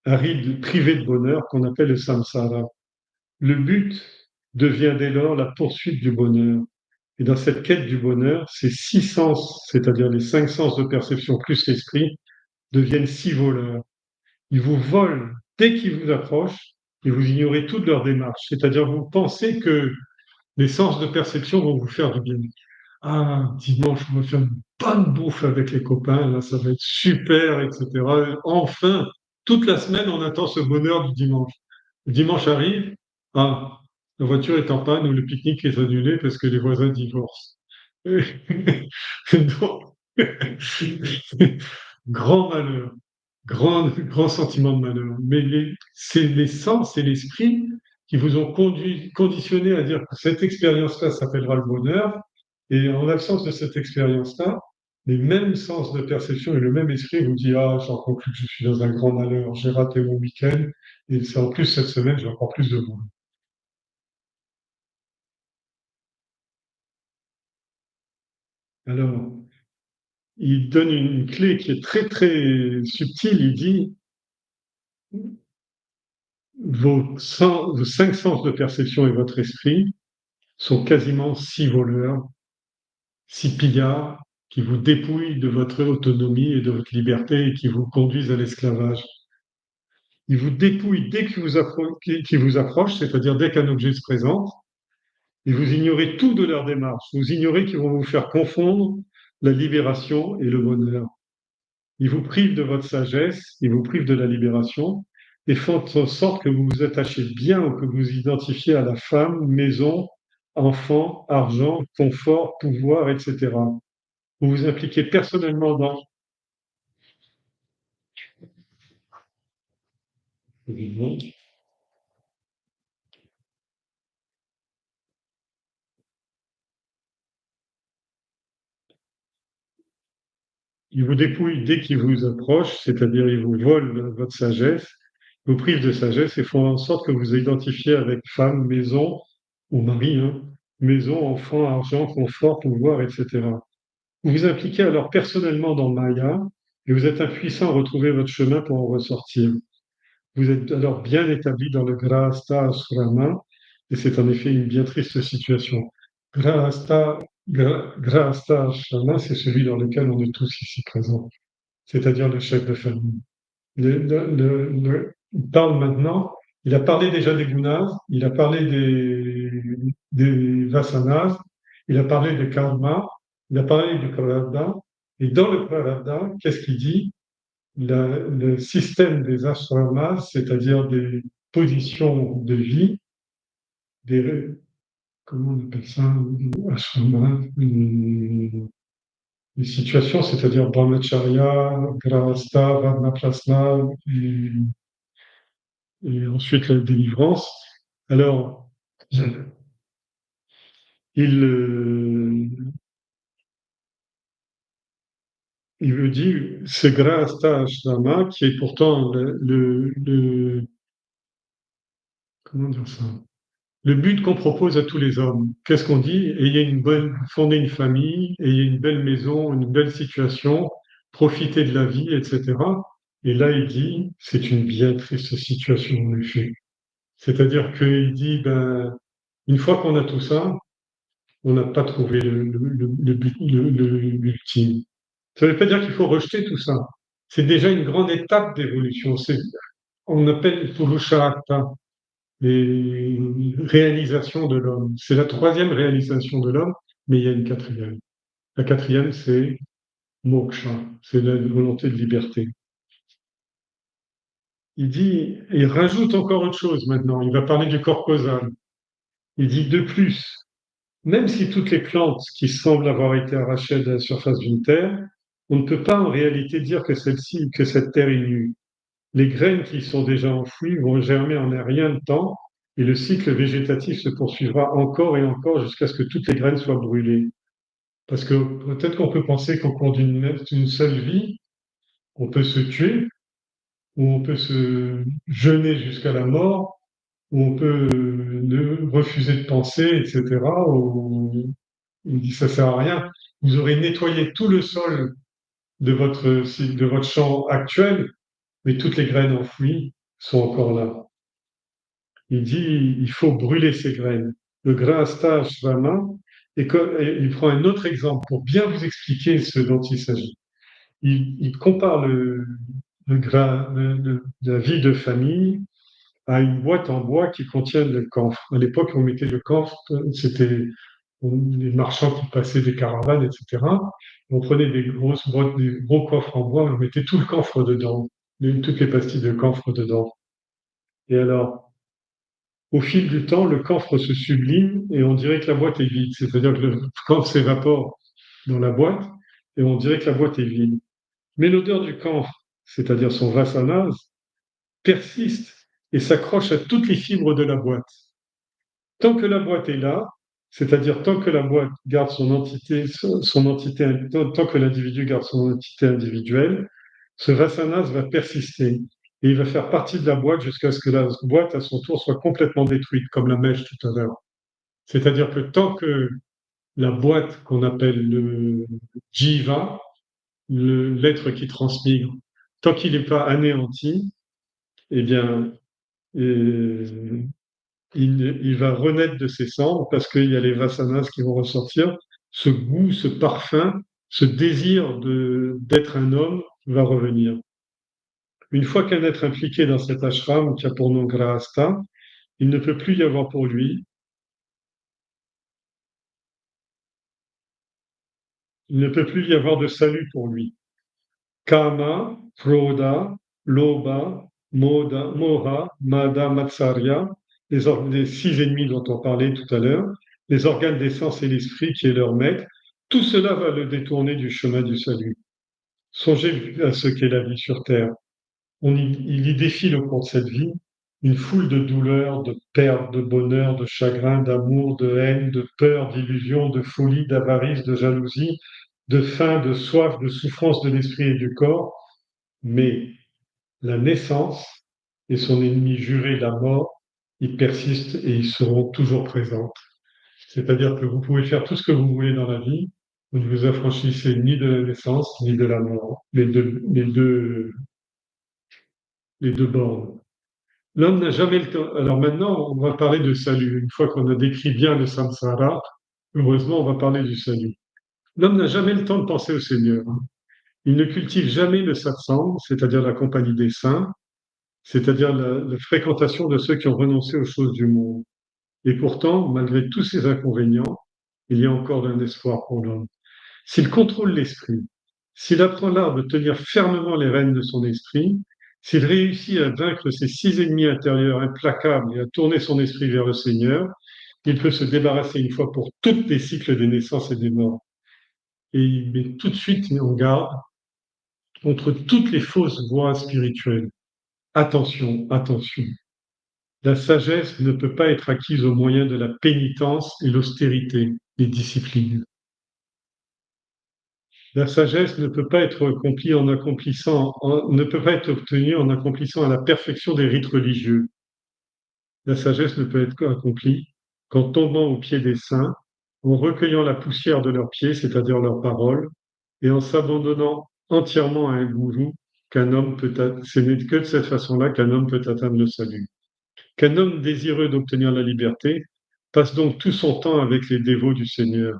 aride privé de bonheur qu'on appelle le samsara. Le but devient dès lors la poursuite du bonheur. Et dans cette quête du bonheur, ces 6 sens, c'est-à-dire les 5 sens de perception plus l'esprit, deviennent 6 voleurs. Ils vous volent dès qu'ils vous approchent et vous ignorez toute leur démarche. C'est-à-dire vous pensez que les sens de perception vont vous faire du bien. Ah, dimanche, on va faire une bonne bouffe avec les copains, là, ça va être super, etc. Enfin, toute la semaine, on attend ce bonheur du dimanche. Le dimanche arrive, ah, la voiture est en panne ou le pique-nique est annulé parce que les voisins divorcent. Donc, grand malheur, grand sentiment de malheur. Mais c'est les sens et l'esprit qui vous ont conditionné à dire que cette expérience-là s'appellera le bonheur, et en l'absence de cette expérience-là, les mêmes sens de perception et le même esprit vous dit ah, j'en conclus que je suis dans un grand malheur, j'ai raté mon week-end, et c'est en plus cette semaine, j'ai encore plus de boulot. Alors, il donne une clé qui est très très subtile. Il dit vos 5 sens de perception et votre esprit sont quasiment 6 voleurs, 6 pillards qui vous dépouillent de votre autonomie et de votre liberté et qui vous conduisent à l'esclavage. Ils vous dépouillent dès qu'ils vous approchent, c'est-à-dire dès qu'un objet se présente, et vous ignorez tout de leur démarche. Vous ignorez qu'ils vont vous faire confondre la libération et le bonheur. Ils vous privent de votre sagesse, ils vous privent de la libération, et font en sorte que vous vous attachiez bien ou que vous vous identifiez à la femme, maison, enfants, argent, confort, pouvoir, etc. Vous vous impliquez personnellement dans... Il vous dépouille dès qu'il vous approche, c'est-à-dire il vous vole votre sagesse, vous prive de sagesse et font en sorte que vous vous identifiez avec femme, maison ou mari, hein, maison, enfant, argent, confort, pouvoir, etc. Vous vous impliquez alors personnellement dans Maya et vous êtes impuissant à retrouver votre chemin pour en ressortir. Vous êtes alors bien établi dans le Grahastha Ashrama et c'est en effet une bien triste situation. Grahastha Ashrama, c'est celui dans lequel on est tous ici présents, c'est-à-dire le chef de famille. Il parle maintenant, il a parlé déjà des gunas, il a parlé des vasanas, il a parlé de karma, il a parlé du prarabdha, et dans le prarabdha, qu'est-ce qu'il dit? Le système des ashramas, c'est-à-dire des positions de vie, des, comment on appelle ça, ashramas, les situations, c'est-à-dire brahmacharya, grahastha, varnaprastha, et ensuite la délivrance. Alors, il, euh, il me dit, ce grahastha ashrama, qui est pourtant comment dire ça? Le but qu'on propose à tous les hommes, qu'est-ce qu'on dit? Fonder une famille, ayez une belle maison, une belle situation, profiter de la vie, etc. Et là, il dit, c'est une bien triste situation, en effet. C'est-à-dire qu'il dit, ben, une fois qu'on a tout ça, on n'a pas trouvé le but, l'ultime. Ça ne veut pas dire qu'il faut rejeter tout ça. C'est déjà une grande étape d'évolution. On appelle Purusharartha les réalisations de l'homme. C'est la troisième réalisation de l'homme, mais il y a une quatrième. La quatrième, c'est moksha, c'est la volonté de liberté. Il dit, et il rajoute encore autre chose maintenant, il va parler du corps causal. Il dit de plus, même si toutes les plantes qui semblent avoir été arrachées de la surface d'une terre, on ne peut pas en réalité dire que cette terre est nue. Les graines qui sont déjà enfouies vont germer en un rien de temps et le cycle végétatif se poursuivra encore et encore jusqu'à ce que toutes les graines soient brûlées. Parce que peut-être qu'on peut penser qu'au cours d'une seule vie, on peut se tuer, ou on peut se jeûner jusqu'à la mort, ou on peut refuser de penser, etc. Ou il dit ça sert à rien. Vous aurez nettoyé tout le sol de votre champ actuel, mais toutes les graines enfouies sont encore là. Il dit il faut brûler ces graines. Le Grahastha Ashrama, et il prend un autre exemple pour bien vous expliquer ce dont il s'agit. Il compare la vie de famille à une boîte en bois qui contient le camphre. À l'époque, on mettait le camphre, c'était les marchands qui passaient des caravanes, etc. On prenait des grosses boîtes, des gros coffres en bois, et on mettait tout le camphre dedans, toutes les pastilles de camphre dedans. Et alors, au fil du temps, le camphre se sublime et on dirait que la boîte est vide. C'est-à-dire que le camphre s'évapore dans la boîte et on dirait que la boîte est vide. Mais l'odeur du camphre, c'est-à-dire son vasanase, persiste et s'accroche à toutes les fibres de la boîte. Tant que la boîte est là, c'est-à-dire tant que la boîte garde son entité, tant que l'individu garde son entité individuelle, ce vasanas va persister et il va faire partie de la boîte jusqu'à ce que la boîte, à son tour, soit complètement détruite, comme la mèche tout à l'heure. C'est-à-dire que tant que la boîte qu'on appelle le jiva, l'être qui transmigre, tant qu'il n'est pas anéanti, eh bien, euh, il va renaître de ses cendres parce qu'il y a les vasanas qui vont ressortir. Ce goût, ce parfum, ce désir d'être un homme va revenir. Une fois qu'un être impliqué dans cet ashram qui a pour nom Grahastha, il ne peut plus y avoir pour lui, il ne peut plus y avoir de salut pour lui. Kama, Krodha, Lobha, Moha, Mada, Matsarya, les 6 ennemis dont on parlait tout à l'heure, les organes des sens et l'esprit qui est leur maître, tout cela va le détourner du chemin du salut. Songez à ce qu'est la vie sur Terre. Il y défile au cours de cette vie une foule de douleurs, de pertes, de bonheur, de chagrin, d'amour, de haine, de peur, d'illusion, de folie, d'avarice, de jalousie, de faim, de soif, de souffrance de l'esprit et du corps. Mais la naissance et son ennemi juré, la mort, ils persistent et ils seront toujours présents. C'est-à-dire que vous pouvez faire tout ce que vous voulez dans la vie, vous ne vous affranchissez ni de la naissance ni de la mort, les deux bornes. L'homme n'a jamais le temps. Alors maintenant, on va parler de salut. Une fois qu'on a décrit bien le samsara, heureusement, on va parler du salut. L'homme n'a jamais le temps de penser au Seigneur. Il ne cultive jamais le satsang, c'est-à-dire la compagnie des saints, c'est-à-dire la fréquentation de ceux qui ont renoncé aux choses du monde. Et pourtant, malgré tous ces inconvénients, il y a encore un espoir pour l'homme. S'il contrôle l'esprit, s'il apprend l'art de tenir fermement les rênes de son esprit, s'il réussit à vaincre ses 6 ennemis intérieurs implacables et à tourner son esprit vers le Seigneur, il peut se débarrasser une fois pour toutes des cycles des naissances et des morts. Et il met tout de suite en garde contre toutes les fausses voies spirituelles. Attention, attention. La sagesse ne peut pas être acquise au moyen de la pénitence et l'austérité des disciplines. La sagesse ne peut pas être accomplie ne peut pas être obtenue en accomplissant à la perfection des rites religieux. La sagesse ne peut être accomplie qu'en tombant aux pieds des saints, en recueillant la poussière de leurs pieds, c'est-à-dire leurs paroles, et en s'abandonnant entièrement à un gourou ce n'est que de cette façon-là qu'un homme peut atteindre le salut. Qu'un homme désireux d'obtenir la liberté passe donc tout son temps avec les dévots du Seigneur.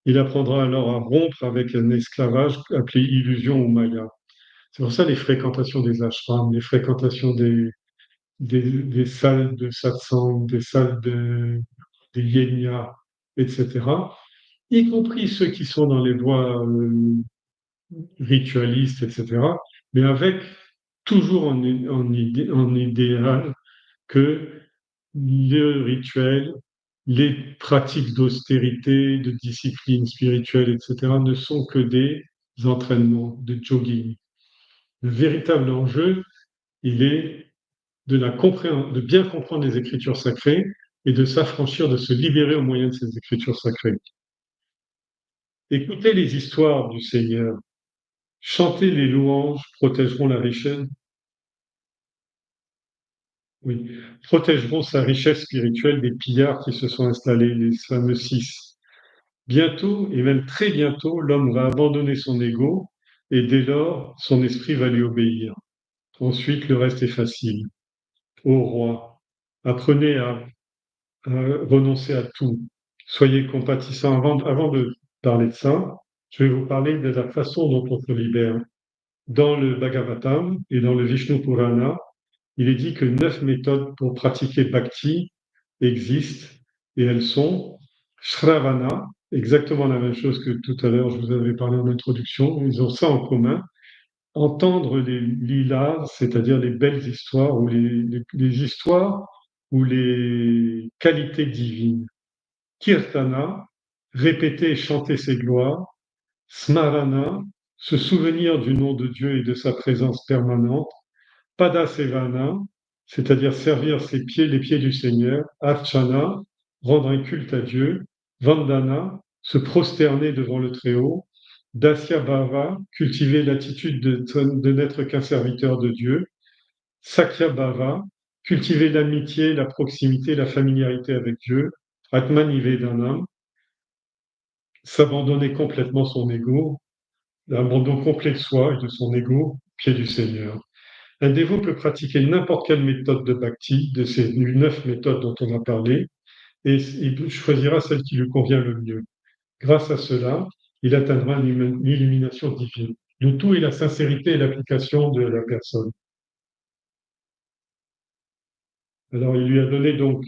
Il apprendra alors à rompre avec un esclavage appelé illusion ou maya. C'est pour ça les fréquentations des ashrams, les fréquentations des salles de satsang, des yénias, etc., y compris ceux qui sont dans les voies ritualistes, etc., mais avec toujours en idéal que le rituel, les pratiques d'austérité, de discipline spirituelle, etc., ne sont que des entraînements de jogging. Le véritable enjeu, il est de bien comprendre les Écritures sacrées et de s'affranchir, de se libérer au moyen de ces Écritures sacrées. Écoutez les histoires du Seigneur, chanter les louanges protégeront la richesse, oui, protégeront sa richesse spirituelle des pillards qui se sont installés, les fameux 6. Bientôt, et même très bientôt, l'homme va abandonner son ego et dès lors, son esprit va lui obéir. Ensuite, le reste est facile. Ô roi, apprenez à renoncer à tout. Soyez compatissant. Avant de parler de ça, je vais vous parler de la façon dont on se libère. Dans le Bhagavatam et dans le Vishnu Purana, il est dit que 9 méthodes pour pratiquer Bhakti existent et elles sont Shravana, exactement la même chose que tout à l'heure je vous avais parlé en introduction, ils ont ça en commun, entendre les lilas, c'est-à-dire les belles histoires ou les histoires ou les qualités divines. Kirtana, répéter et chanter ses gloires. Smarana, se souvenir du nom de Dieu et de sa présence permanente. Padasevana, c'est-à-dire servir les pieds du Seigneur. Archana, rendre un culte à Dieu. Vandana, se prosterner devant le Très-Haut. Dasya Bhava, cultiver l'attitude de n'être qu'un serviteur de Dieu. Sakya Bhava, cultiver l'amitié, la proximité, la familiarité avec Dieu. Atmanivedanam, s'abandonner complètement son ego, l'abandon complet de soi et de son ego, pied du Seigneur. Un dévot peut pratiquer n'importe quelle méthode de bhakti, de ces 9 méthodes dont on a parlé, et il choisira celle qui lui convient le mieux. Grâce à cela, il atteindra l'illumination divine. Le tout est la sincérité et l'application de la personne. Alors, il lui a donné donc,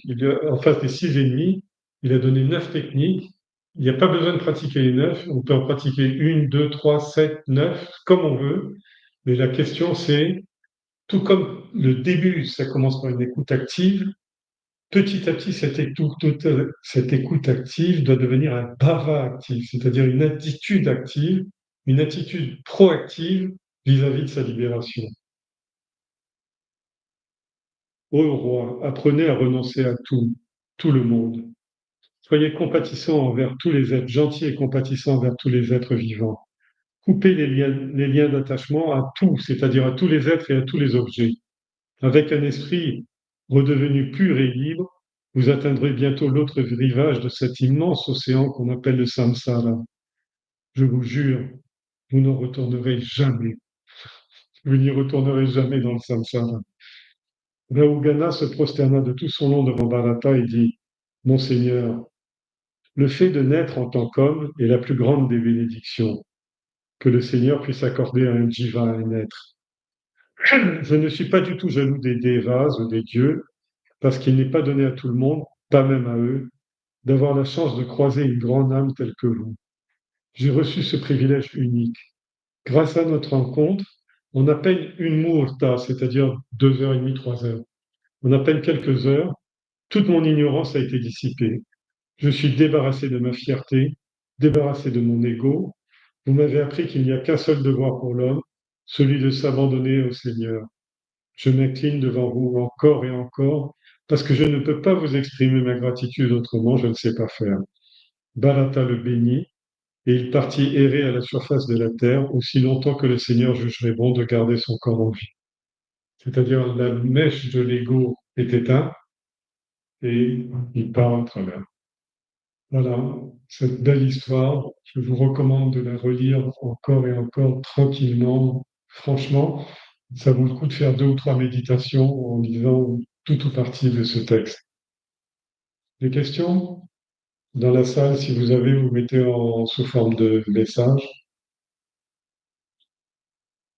en face des 6 ennemis, il a donné 9 techniques. Il n'y a pas besoin de pratiquer les 9. On peut en pratiquer 1, 2, 3, 7, 9, comme on veut. Mais la question, c'est, tout comme le début, ça commence par une écoute active, Petit à petit, cette écoute active doit devenir un bhava actif, c'est-à-dire une attitude proactive vis-à-vis de sa libération. Ô roi, apprenez à renoncer à tout, tout le monde. Soyez compatissant envers tous les êtres, gentil et compatissant envers tous les êtres vivants. Coupez les liens d'attachement à tout, c'est-à-dire à tous les êtres et à tous les objets. Avec un esprit redevenu pur et libre, vous atteindrez bientôt l'autre rivage de cet immense océan qu'on appelle le samsara. Je vous jure, vous n'en retournerez jamais. Vous n'y retournerez jamais dans le samsara. Rahugana se prosterna de tout son long devant Bharata et dit, Monseigneur, le fait de naître en tant qu'homme est la plus grande des bénédictions que le Seigneur puisse accorder à un jiva, à un être. Je ne suis pas du tout jaloux des devas ou des dieux, parce qu'il n'est pas donné à tout le monde, pas même à eux, d'avoir la chance de croiser une grande âme telle que vous. J'ai reçu ce privilège unique. Grâce à notre rencontre, on a peine une muhurta, c'est-à-dire 2 heures et demie, 3 heures. On a peine quelques heures. Toute mon ignorance a été dissipée. Je suis débarrassé de ma fierté, débarrassé de mon ego. Vous m'avez appris qu'il n'y a qu'un seul devoir pour l'homme, celui de s'abandonner au Seigneur. Je m'incline devant vous encore et encore, parce que je ne peux pas vous exprimer ma gratitude autrement, je ne sais pas faire. Bharata le bénit, et il partit errer à la surface de la terre aussi longtemps que le Seigneur jugerait bon de garder son corps en vie. C'est-à-dire la mèche de l'ego est éteinte et il part à travers. Voilà, cette belle histoire, je vous recommande de la relire encore et encore tranquillement. Franchement, ça vaut le coup de faire 2 ou 3 méditations en lisant tout ou partie de ce texte. Des questions? Dans la salle, si vous avez, vous mettez sous forme de message.